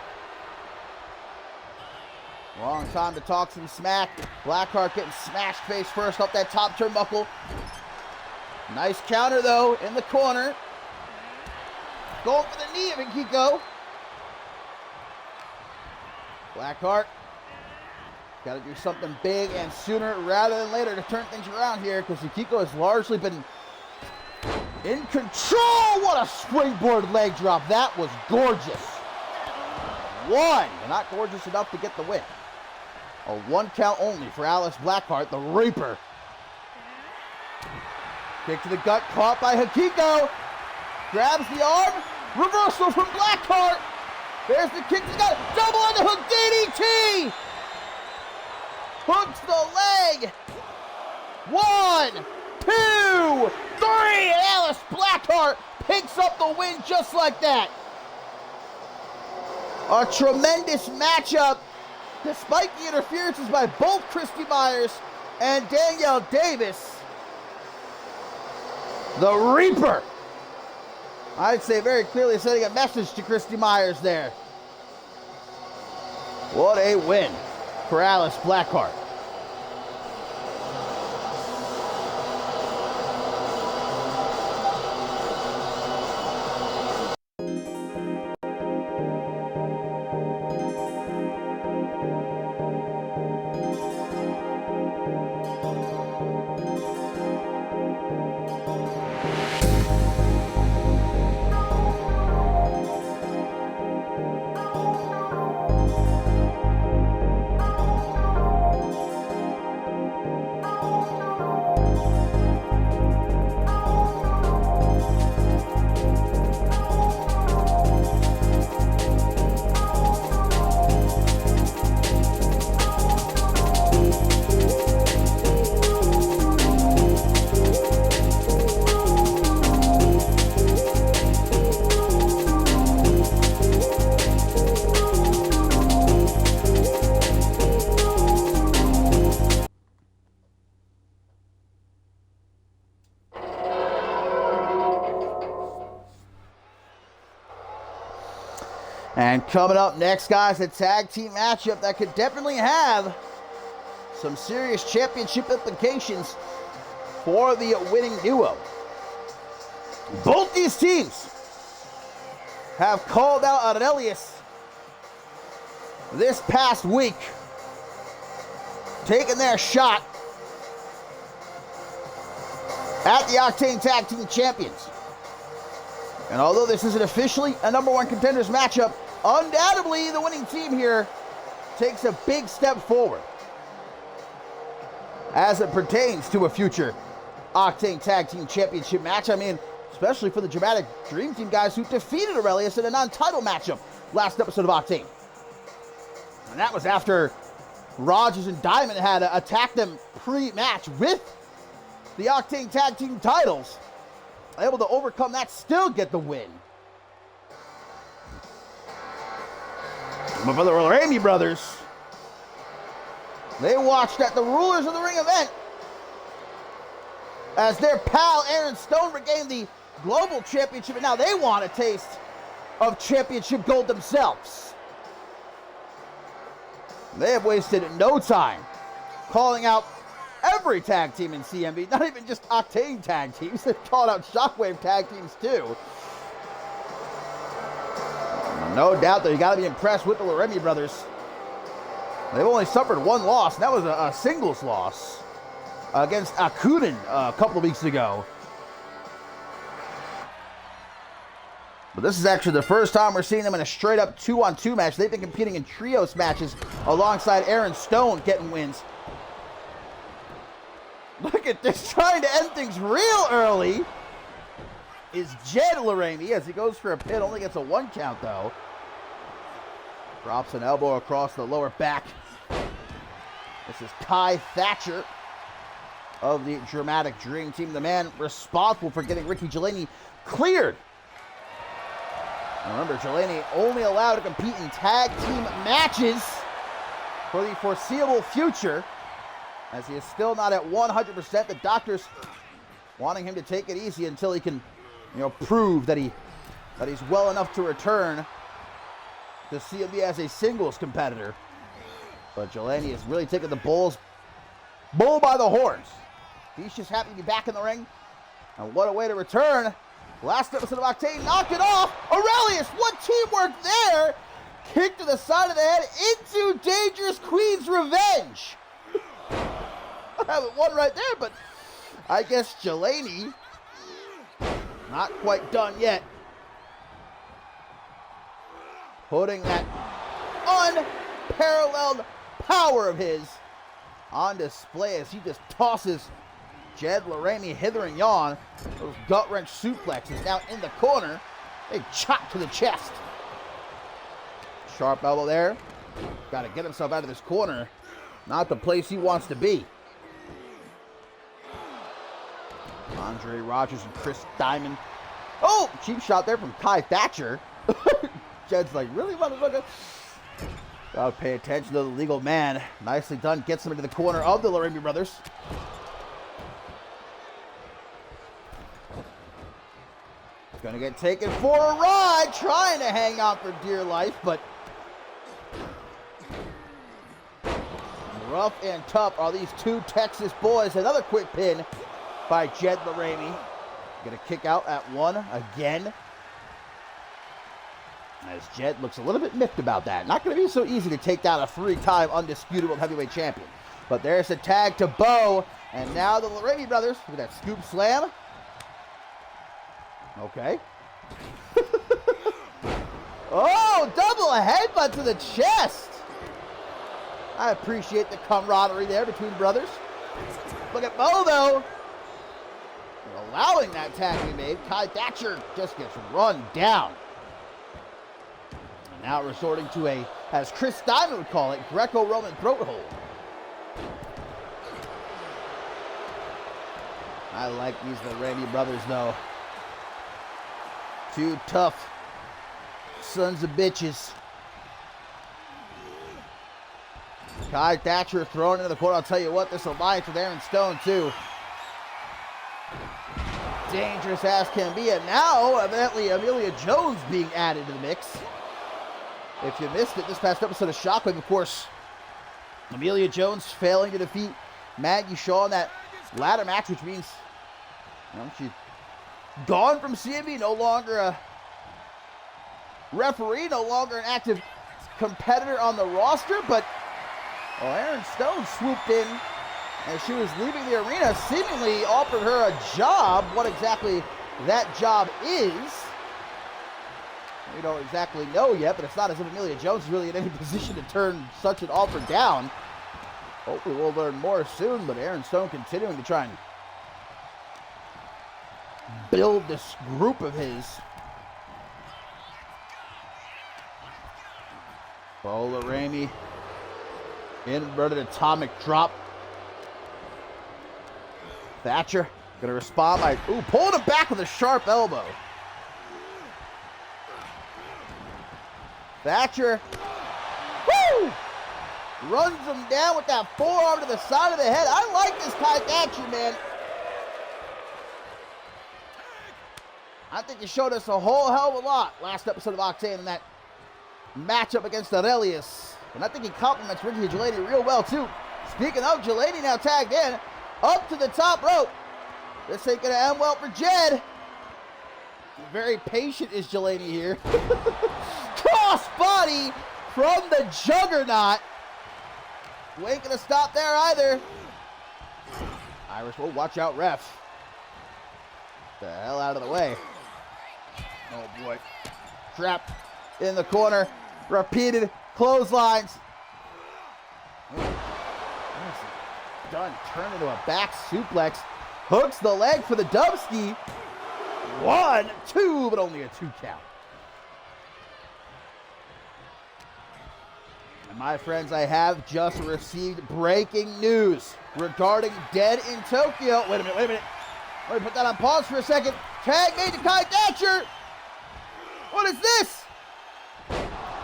Wrong time to talk some smack. Blackheart getting smashed face first up that top turnbuckle. Nice counter, though, in the corner. Going for the knee of Hikiko. Blackheart. Got to do something big and sooner rather than later to turn things around here, because Hikiko has largely been in control. What a springboard leg drop. That was gorgeous. One. Not gorgeous enough to get the win. A 1 count only for Alice Blackheart, the Reaper. Kick to the gut, caught by Hikiko. Grabs the arm. Reversal from Blackheart. There's the kick to the gut. Double on the hook DDT. Hooks the leg. 1, 2, 3. And Alice Blackheart picks up the win just like that. A tremendous matchup, despite the interferences by both Christy Myers and Danielle Davis. The Reaper, I'd say very clearly sending a message to Christy Myers there. What a win for Alice Blackheart. And coming up next, guys, a tag team matchup that could definitely have some serious championship implications for the winning duo. Both these teams have called out Aurelius this past week, taking their shot at the Octane Tag Team Champions. And although this isn't officially a number one contenders matchup, undoubtedly the winning team here takes a big step forward as it pertains to a future Octane Tag Team Championship match. I mean, especially for the Dramatic Dream Team guys who defeated Aurelius in a non-title matchup last episode of Octane. And that was after Rogers and Diamond had attacked them pre-match with the Octane Tag Team titles. Able to overcome that, still get the win. But for the Ramey brothers, they watched at the Rulers of the Ring event as their pal Aaron Stone regained the Global Championship, and now they want a taste of championship gold themselves. They have wasted no time calling out every tag team in CMV, not even just Octane tag teams. They've called out Shockwave tag teams too. No doubt that you got to be impressed with the Remy brothers. They've only suffered one loss, and that was a singles loss against Akuden a couple of weeks ago. But this is actually the first time we're seeing them in a straight-up 2-on-2 match. They've been competing in trios matches alongside Aaron Stone getting wins. Look at this, trying to end things real early is Jed Laramie as he goes for a pin, only gets a 1 count though. Drops an elbow across the lower back. This is Kai Thatcher of the Dramatic Dream Team, the man responsible for getting Ricky Delaney cleared. Remember, Delaney only allowed to compete in tag team matches for the foreseeable future, as he is still not at 100%. The doctors wanting him to take it easy until he can, prove that he's well enough to return to CMV as a singles competitor. But Delaney is really taking the bull by the horns. He's just happy to be back in the ring. And what a way to return. Last episode of Octane, knock it off. Aurelius, what teamwork there? Kick to the side of the head into Dangerous Queen's Revenge. I haven't won right there, but I guess Delaney not quite done yet. Putting that unparalleled power of his on display as he just tosses Jed Laramie hither and yon. Those gut-wrench suplexes now in the corner. Big chop to the chest. Sharp elbow there. Got to get himself out of this corner. Not the place he wants to be. Andre Rogers and Chris Diamond. Oh, cheap shot there from Kai Thatcher. Jed's like, really, motherfucker? Gotta pay attention to the legal man. Nicely done. Gets him into the corner of the Laramie brothers. Gonna get taken for a ride, trying to hang on for dear life, but rough and tough are these two Texas boys. Another quick pin by Jed Laramie. Gonna kick out at one again. As Jed looks a little bit miffed about that. Not gonna be so easy to take down a three-time undisputed world heavyweight champion. But there's a tag to Bo, and now the Laramie brothers with that scoop slam. Okay. Oh, double headbutt to the chest. I appreciate the camaraderie there between brothers. Look at Bo, though. They're allowing that tag to be made. Kai Thatcher just gets run down. And now resorting to a, as Chris Steiner would call it, Greco-Roman throat hold. I like these Laramie brothers, though. Two tough sons of bitches. Kai Thatcher thrown into the corner. I'll tell you what, this alliance with Aaron Stone, too. Dangerous as can be. And now, evidently, Amelia Jones being added to the mix. If you missed it, this past episode of Shockwave, of course, Amelia Jones failing to defeat Maggie Shaw in that ladder match, which means, you know, she's gone from CMV, no longer a referee, no longer an active competitor on the roster, but Aaron Stone swooped in as she was leaving the arena, seemingly offered her a job. What exactly that job is, we don't exactly know yet, but it's not as if Amelia Jones is really in any position to turn such an offer down. Hopefully we'll learn more soon, but Aaron Stone continuing to try and build this group of his. Bo Laramie, inverted atomic drop. Thatcher gonna respond by, pulling him back with a sharp elbow. Thatcher, runs him down with that forearm to the side of the head. I like this Kai Thatcher, man. I think he showed us a whole hell of a lot last episode of Octane in that matchup against Aurelius. And I think he compliments Ricky Gelady real well, too. Speaking of, Gelady now tagged in, up to the top rope. This ain't going to end well for Jed. Very patient is Gelady here. Cross body from the Juggernaut. We ain't going to stop there either. Irish, watch out, ref. Get the hell out of the way. Oh, boy. Trapped in the corner. Repeated clotheslines. Done. Turned into a back suplex. Hooks the leg for the dubski. 1, 2, but only a 2 count. And my friends, I have just received breaking news regarding Dead in Tokyo. Wait a minute. Let me put that on pause for a second. Tag made to Kai Thatcher. What is this?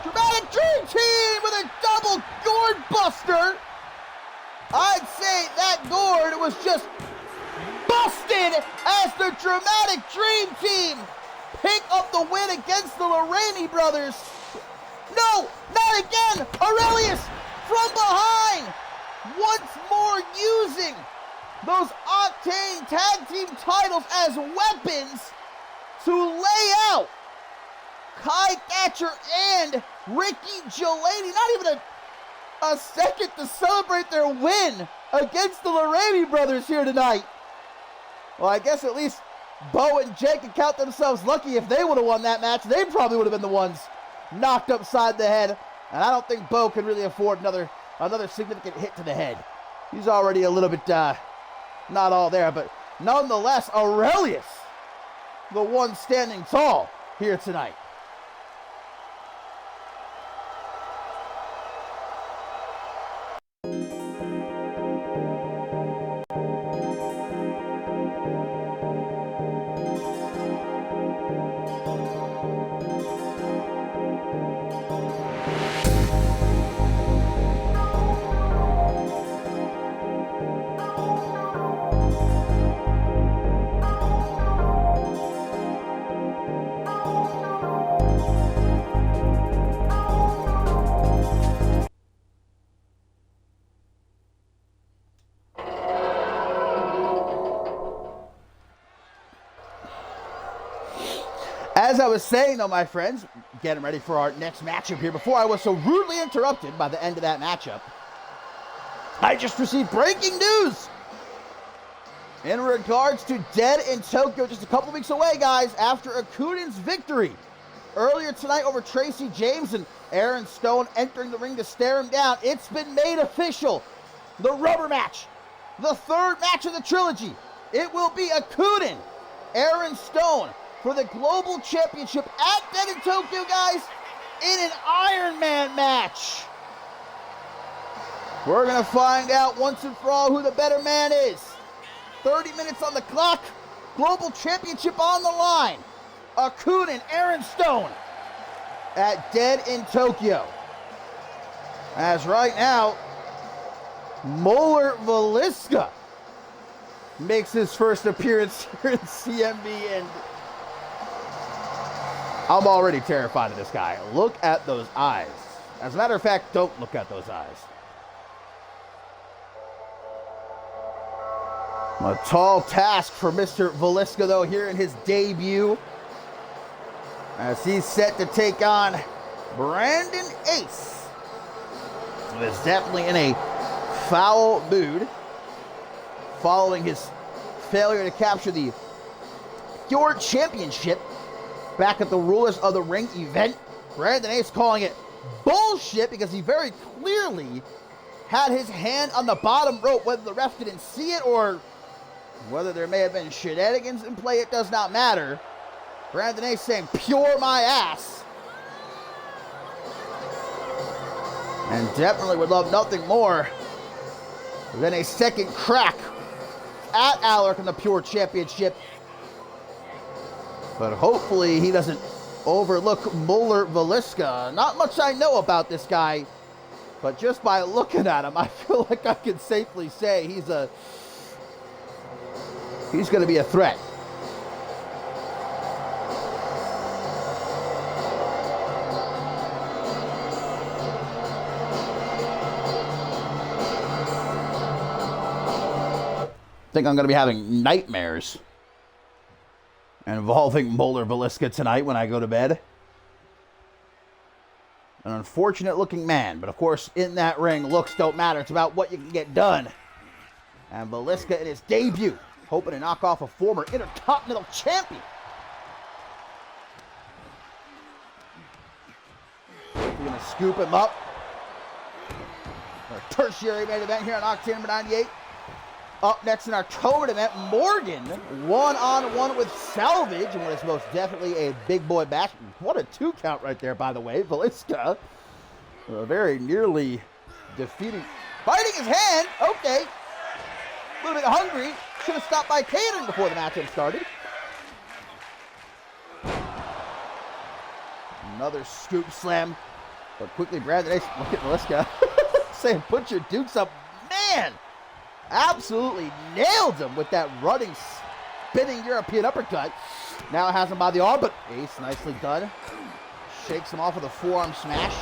Dramatic Dream Team with a double gourd buster. I'd say that gourd was just busted as the Dramatic Dream Team pick up the win against the Laramie brothers. No, not again. Aurelius from behind. Once more using those Octane Tag Team titles as weapons to lay out Kai Thatcher and Ricky Gelady. Not even a second to celebrate their win against the Laramie brothers here tonight. Well, I guess at least Bo and Jake can count themselves lucky. If they would have won that match, they probably would have been the ones knocked upside the head. And I don't think Bo can really afford another significant hit to the head. He's already a little bit not all there, but nonetheless, Aurelius, the one standing tall here tonight. As I was saying, though, my friends, getting ready for our next matchup here, before I was so rudely interrupted by the end of that matchup, I just received breaking news in regards to Dead in Tokyo, just a couple weeks away, guys, after Akunen's victory earlier tonight over Tracy James and Aaron Stone entering the ring to stare him down. It's been made official. The rubber match, the third match of the trilogy. It will be Akunen, Aaron Stone, for the Global Championship at Dead in Tokyo, guys, in an Iron Man match. We're going to find out once and for all who the better man is. 30 minutes on the clock, Global Championship on the line. Akunen, Aaron Stone at Dead in Tokyo. As right now, Molar Veliska makes his first appearance here in CMV, and I'm already terrified of this guy. Look at those eyes. As a matter of fact, don't look at those eyes. A tall task for Mr. Veliska, though, here in his debut, as he's set to take on Brandon Ace, who is definitely in a foul mood following his failure to capture the Pure Championship back at the Rulers of the Ring event. Brandon Ace calling it bullshit because he very clearly had his hand on the bottom rope. Whether the ref didn't see it or whether there may have been shenanigans in play, it does not matter. Brandon Ace saying, "Pure my ass." And definitely would love nothing more than a second crack at Alaric in the Pure Championship. But hopefully he doesn't overlook Molar Veliska. Not much I know about this guy, but just by looking at him, I feel like I can safely say he's going to be a threat. I think I'm going to be having nightmares involving Molar Veliska tonight when I go to bed. An unfortunate looking man, but of course in that ring, looks don't matter. It's about what you can get done. And Veliska in his debut, hoping to knock off a former Intercontinental Champion. We're going to scoop him up. Our tertiary main event here on Octane number 98. Up next in our co-main event, Morgan one-on-one with Salvage, and what is most definitely a big boy match. What a 2 count right there, by the way. Veliska very nearly defeating, biting his hand. Okay, a little bit hungry. Should have stopped by catering before the matchup started. Another scoop slam, but quickly Brandon Ace, look at Veliska, saying, "Put your dukes up." Man, absolutely nailed him with that running, spinning European uppercut. Now has him by the arm, but Ace, nicely done. Shakes him off with a forearm smash.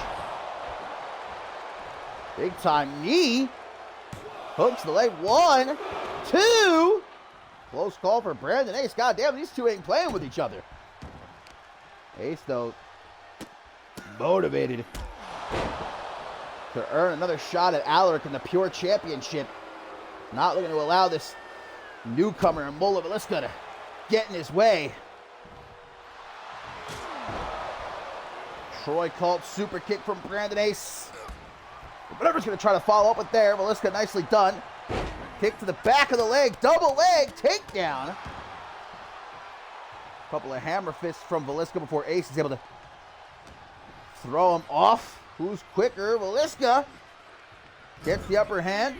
Big time knee. Hooks the leg. 1, 2. Close call for Brandon Ace. God damn, these two ain't playing with each other. Ace, though, motivated to earn another shot at Alaric in the Pure Championship. Not looking to allow this newcomer, Molar Veliska, to get in his way. Troy called super kick from Brandon Ace. Whatever's going to try to follow up with there. Veliska nicely done. Kick to the back of the leg. Double leg takedown. A couple of hammer fists from Veliska before Ace is able to throw him off. Who's quicker? Veliska gets the upper hand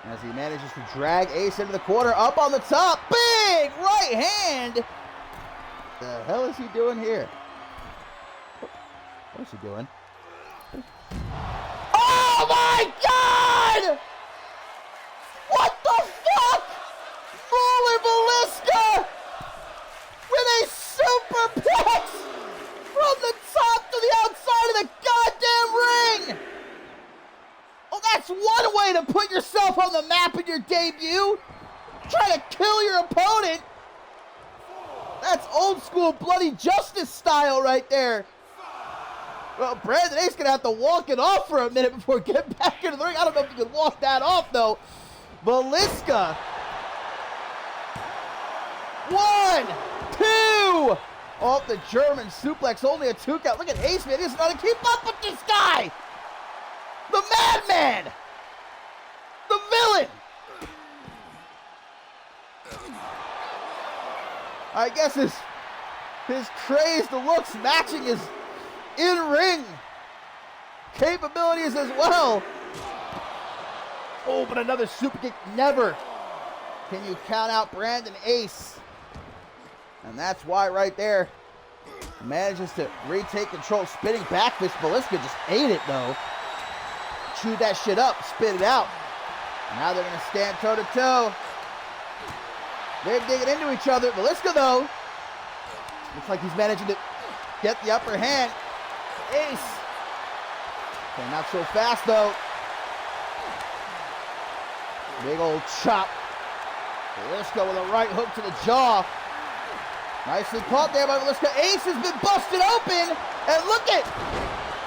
as he manages to drag Ace into the corner. Up on the top. Big right hand. The hell is he doing here? What is he doing? Oh my God! What the fuck? Molar Veliska with a superplex from the top to the outside of the goddamn ring. Oh, that's one way to put yourself on the map in your debut. Try to kill your opponent. That's That's old school bloody justice style right there. Well, Brandon Ace gonna have to walk it off for a minute before getting back into the ring. I don't know if you can walk that off though. Velisca. 1, 2. Off the German suplex, only a 2 count. Look at Ace, man. He doesn't know how to keep up with this guy. The madman. The villain. I guess his crazed looks matching his in-ring capabilities as well. Oh, but another super kick. Never can you count out Brandon Ace. And that's why right there, manages to retake control. Spinning back fist. Velisca just ate it though. Chewed that shit up, spit it out. Now they're gonna stand toe to toe. They're digging into each other. Velisca though, looks like he's managing to get the upper hand. Ace. Okay, not so fast though. Big old chop. Velisca with a right hook to the jaw. Nicely caught there by Velisca. Ace has been busted open. And look at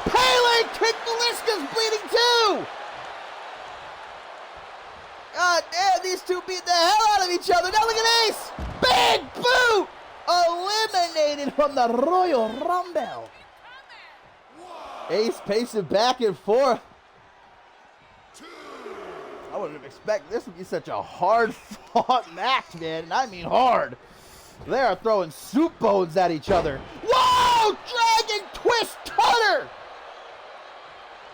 Pele kick. Velisca's bleeding too. God damn, these two beat the hell out of each other. Now look at Ace. Big boot. Eliminated from the Royal Rumble. Ace pacing back and forth. I wouldn't have expected this would be such a hard-fought match, man. And I mean hard. They are throwing soup bones at each other. Whoa! Dragon twist cutter!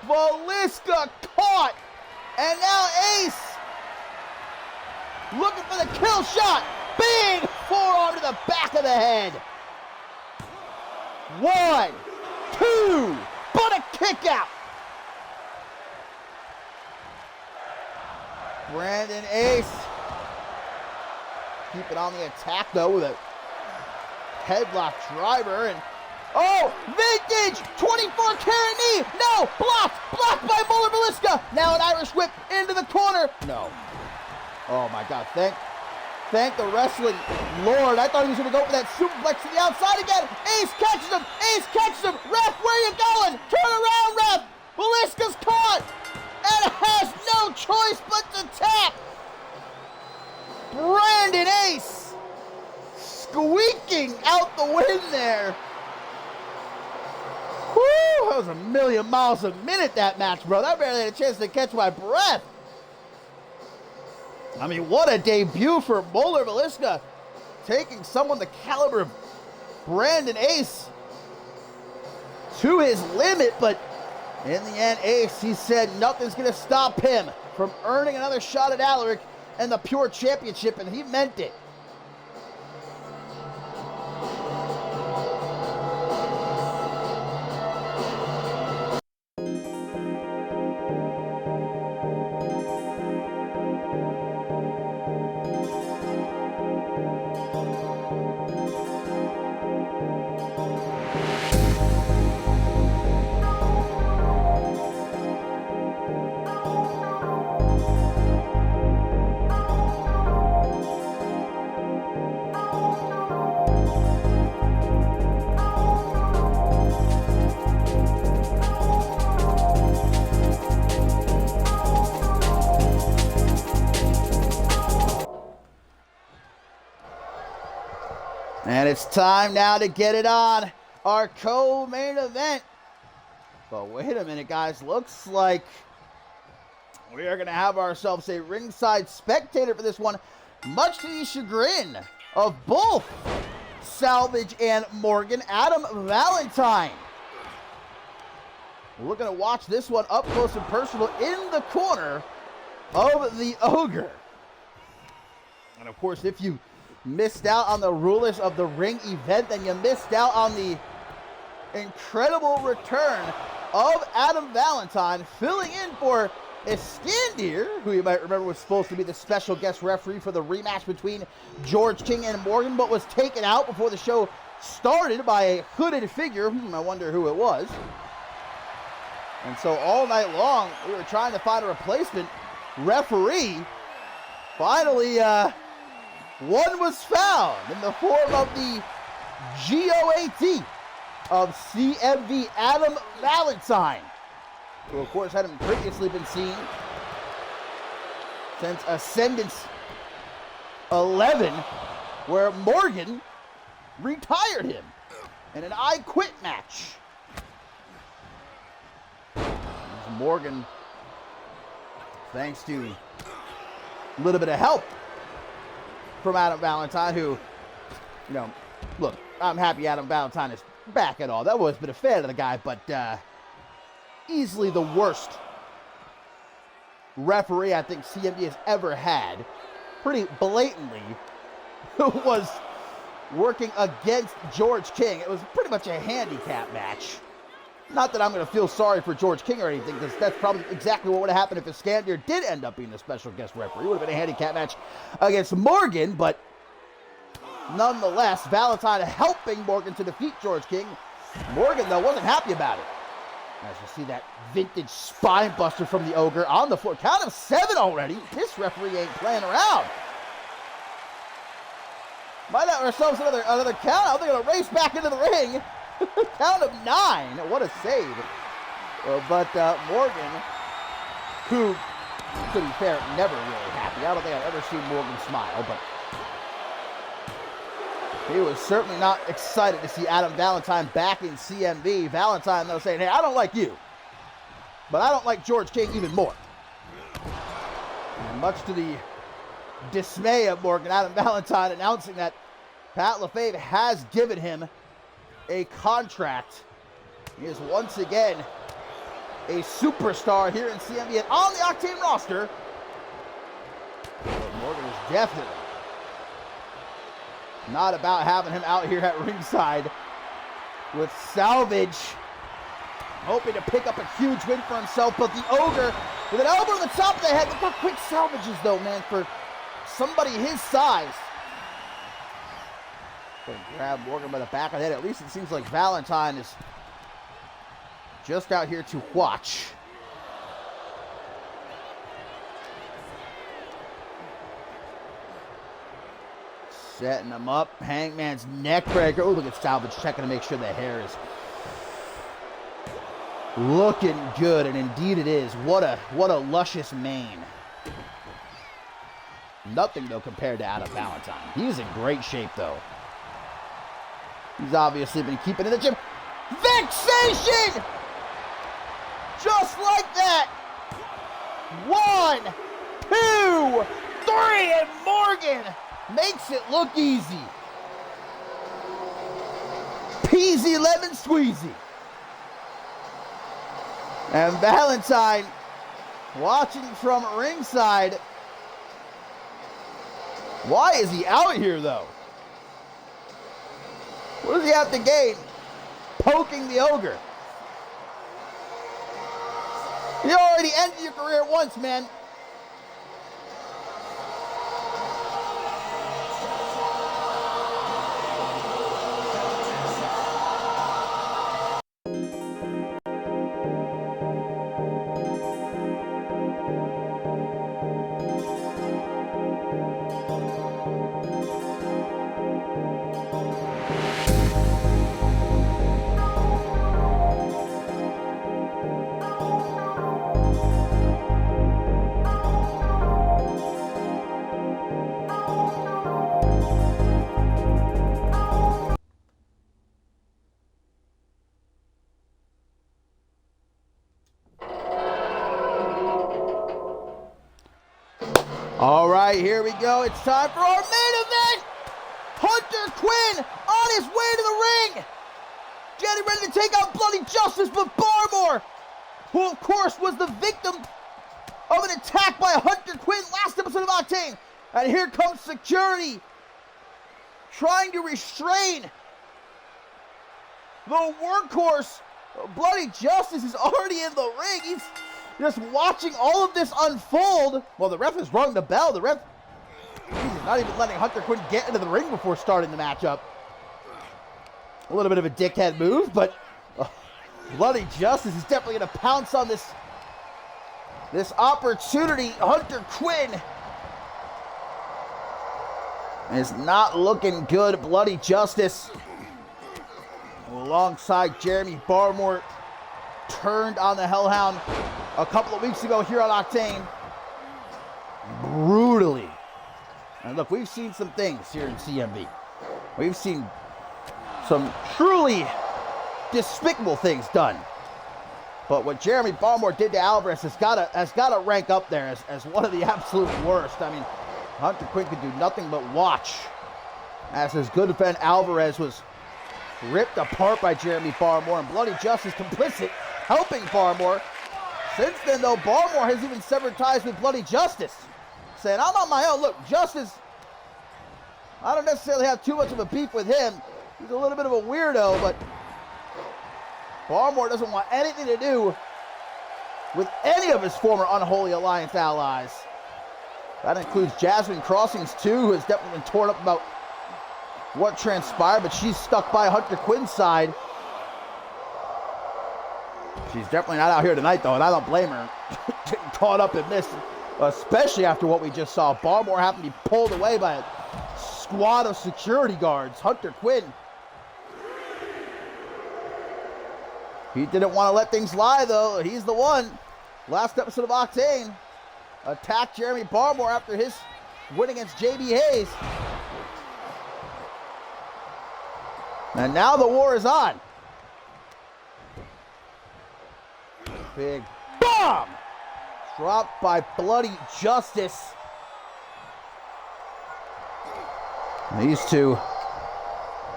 Velisca caught. And now Ace looking for the kill shot. Big forearm to the back of the head. 1, 2, but a kick out. Brandon Ace keeping on the attack though with a headlock driver and oh, vintage 24 karat knee. No, blocked by Muller Velisca. Now an Irish whip into the corner. No. Oh my God, thank the wrestling Lord. I thought he was gonna go for that superplex to the outside again. Ace catches him. Ref, where are you going? Turn around, ref. Velisca's caught and has no choice but to tap. Brandon Ace squeaking out the win there. Whew, that was a million miles a minute, that match, bro. I barely had a chance to catch my breath. I mean, what a debut for Muller Velisca, taking someone the caliber of Brandon Ace to his limit, but in the end, Ace, he said nothing's going to stop him from earning another shot at Alaric and the Pure Championship, and he meant it. And it's time now to get it on, our co-main event. But wait a minute, guys. Looks like we are going to have ourselves a ringside spectator for this one, much to the chagrin of both Salvage and Morgan. Adam Valentine. We're going to watch this one up close and personal in the corner of the Ogre. And of course, if you missed out on the Rulers of the Ring event, then you missed out on the incredible return of Adam Valentine, filling in for Iskandir, who you might remember was supposed to be the special guest referee for the rematch between George King and Morgan, but was taken out before the show started by a hooded figure. I wonder who it was. And so all night long, we were trying to find a replacement referee. Finally, one was found in the form of the GOAT of CMV, Adam Valentine, who of course hadn't previously been seen since Ascendance 11, where Morgan retired him in an I Quit match. Morgan, thanks to a little bit of help from Adam Valentine, who, look, I'm happy Adam Valentine is back at all. I've always been a fan of the guy, but easily the worst referee I think CMV has ever had, pretty blatantly, was working against George King. It was pretty much a handicap match. Not that I'm going to feel sorry for George King or anything, because that's probably exactly what would have happened if Iskander did end up being the special guest referee. It would have been a handicap match against Morgan, but nonetheless, Valentine helping Morgan to defeat George King. Morgan, though, wasn't happy about it. As you see that vintage spine buster from the Ogre on the floor. Count of 7 already. This referee ain't playing around. Might have ourselves another count out. They're going to race back into the ring. Count of 9. What a save. But Morgan, who, to be fair, never really happy. I don't think I've ever seen Morgan smile, but he was certainly not excited to see Adam Valentine back in CMV. Valentine, though, saying, hey, I don't like you, but I don't like George King even more. And much to the dismay of Morgan, Adam Valentine announcing that Pat LaFave has given him a contract. He is once again a superstar here in CMV and on the Octane roster. But Morgan is definitely not about having him out here at ringside with Salvage, hoping to pick up a huge win for himself. But the Ogre with an elbow to the top of the head. Look how quick Salvage is, though, man, for somebody his size. Going to grab Morgan by the back of the head. At least it seems like Valentine is just out here to watch. Setting him up. Hangman's neck breaker. Oh, look at Salvage checking to make sure the hair is looking good, and indeed it is. What a luscious mane. Nothing, though, compared to Adam Valentine. He's in great shape, though. He's obviously been keeping in the gym. Vexation! Just like that. 1, 2, 3, and Morgan makes it look easy. Peasy lemon squeezy. And Valentine watching from ringside. Why is he out here, though? What does he have to gain poking the Ogre? You already ended your career once, man. All right, here we go. It's time for our main event. Hunter Quinn on his way to the ring. Getting ready to take out Bloody Justice, but Barmore, who of course was the victim of an attack by Hunter Quinn last episode of Octane. And here comes security trying to restrain the workhorse. Bloody Justice is already in the ring. He's just watching all of this unfold. Well, the ref has rung the bell. The ref is not even letting Hunter Quinn get into the ring before starting the matchup. A little bit of a dickhead move, but Bloody Justice is definitely going to pounce on this opportunity. Hunter Quinn is not looking good. Bloody Justice who alongside Jeremy Barmore turned on the Hellhound a couple of weeks ago here on Octane. Brutally. And look, we've seen some things here in CMV. We've seen some truly despicable things done. But what Jeremy Barmore did to Alvarez has gotta rank up there as one of the absolute worst. I mean, Hunter Quinn could do nothing but watch as his good friend Alvarez was ripped apart by Jeremy Barmore, and Bloody Justice complicit, helping Barmore. Since then, though, Barmore has even severed ties with Bloody Justice, saying, I'm on my own. Look, Justice, I don't necessarily have too much of a beef with him. He's a little bit of a weirdo, but Barmore doesn't want anything to do with any of his former Unholy Alliance allies. That includes Jasmine Crossings, too, who has definitely been torn up about what transpired, but she's stuck by Hunter Quinn's side. She's definitely not out here tonight, though, and I don't blame her. Getting caught up in this, especially after what we just saw. Barmore having to be pulled away by a squad of security guards. Hunter Quinn, he didn't want to let things lie, though. He's the one. Last episode of Octane attacked Jeremy Barmore after his win against JB Hayes. And now the war is on. Big bomb dropped by Bloody Justice. And these two,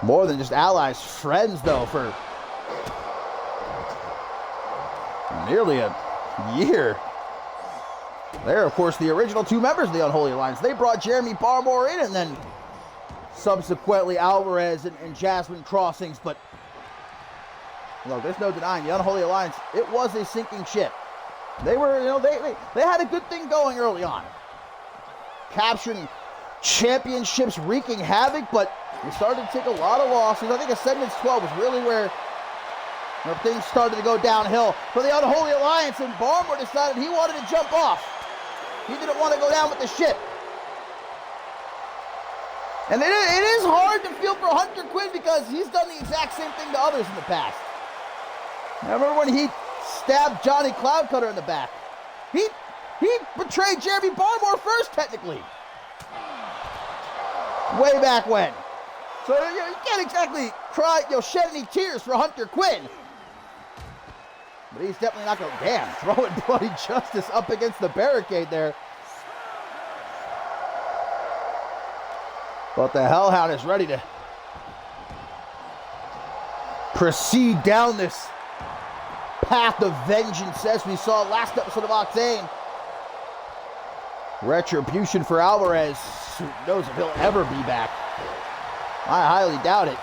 more than just allies, friends though, for nearly a year. They're, of course, the original two members of the Unholy Alliance. They brought Jeremy Barmore in, and then subsequently Alvarez and Jasmine Crossings. But look, there's no denying the Unholy Alliance, it was a sinking ship. They were, they had a good thing going early on, capturing championships, wreaking havoc, but we started to take a lot of losses. I think Ascendance 12 was really where things started to go downhill for the Unholy Alliance, and Barmore decided he wanted to jump off. He didn't want to go down with the ship. And it is hard to feel for Hunter Quinn because he's done the exact same thing to others in the past. I remember when he stabbed Johnny Cloudcutter in the back. He betrayed Jeremy Barmore first, technically. Way back when. So you can't exactly cry, shed any tears for Hunter Quinn. But he's definitely not going to, throwing Bloody Justice up against the barricade there. But the Hellhound is ready to proceed down this path of vengeance as we saw last episode of Octane. Retribution for Alvarez. Who knows if he'll ever be back? I highly doubt it.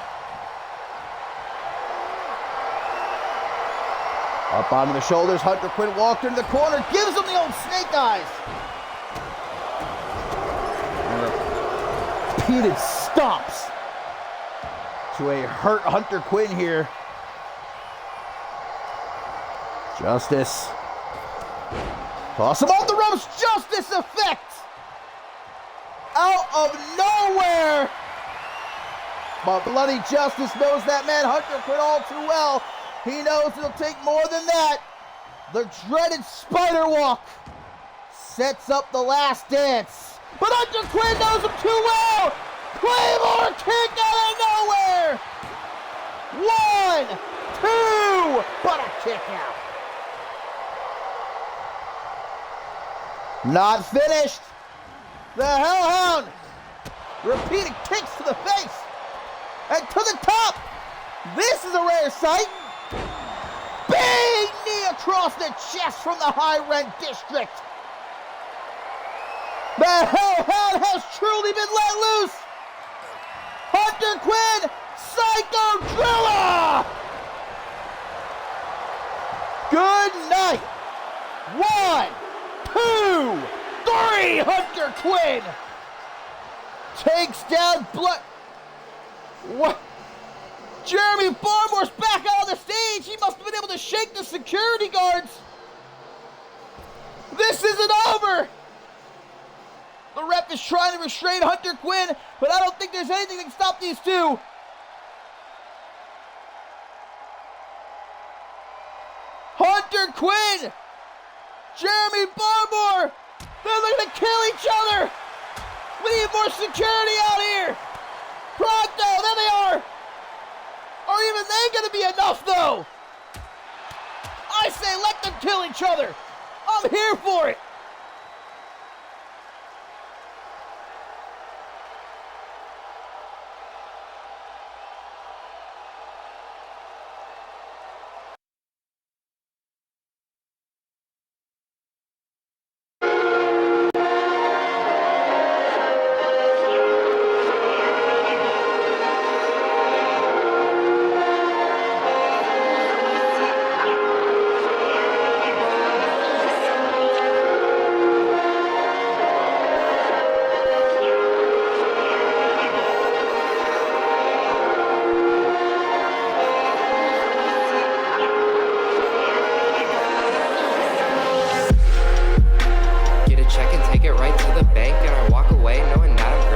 Up onto the shoulders, Hunter Quinn walked into the corner, gives him the old snake eyes. And repeated stomps to a hurt Hunter Quinn here. Justice. Toss him off the ropes. Justice effect. Out of nowhere. But Bloody Justice knows that man Hunter Quinn all too well. He knows it'll take more than that. The dreaded spider walk sets up the last dance. But Hunter Quinn knows him too well. Claymore kick out of nowhere. 1, 2, but a kick out. Not finished. The Hellhound repeating kicks to the face and to the top. This is a rare sight. Big knee across the chest from the high rent district. The Hellhound has truly been let loose. Hunter Quinn, Psycho Driller. Good night. 1, 2, 3. Hunter Quinn takes down What? Jeremy Barmore's back out on the stage. He must have been able to shake the security guards. This isn't over. The ref is trying to restrain Hunter Quinn, but I don't think there's anything that can stop these two. Dr. Quinn, Jeremy Barmore, they're looking to kill each other. We need more security out here. Pronto, there they are. Are even they going to be enough, though? I say let them kill each other. I'm here for it.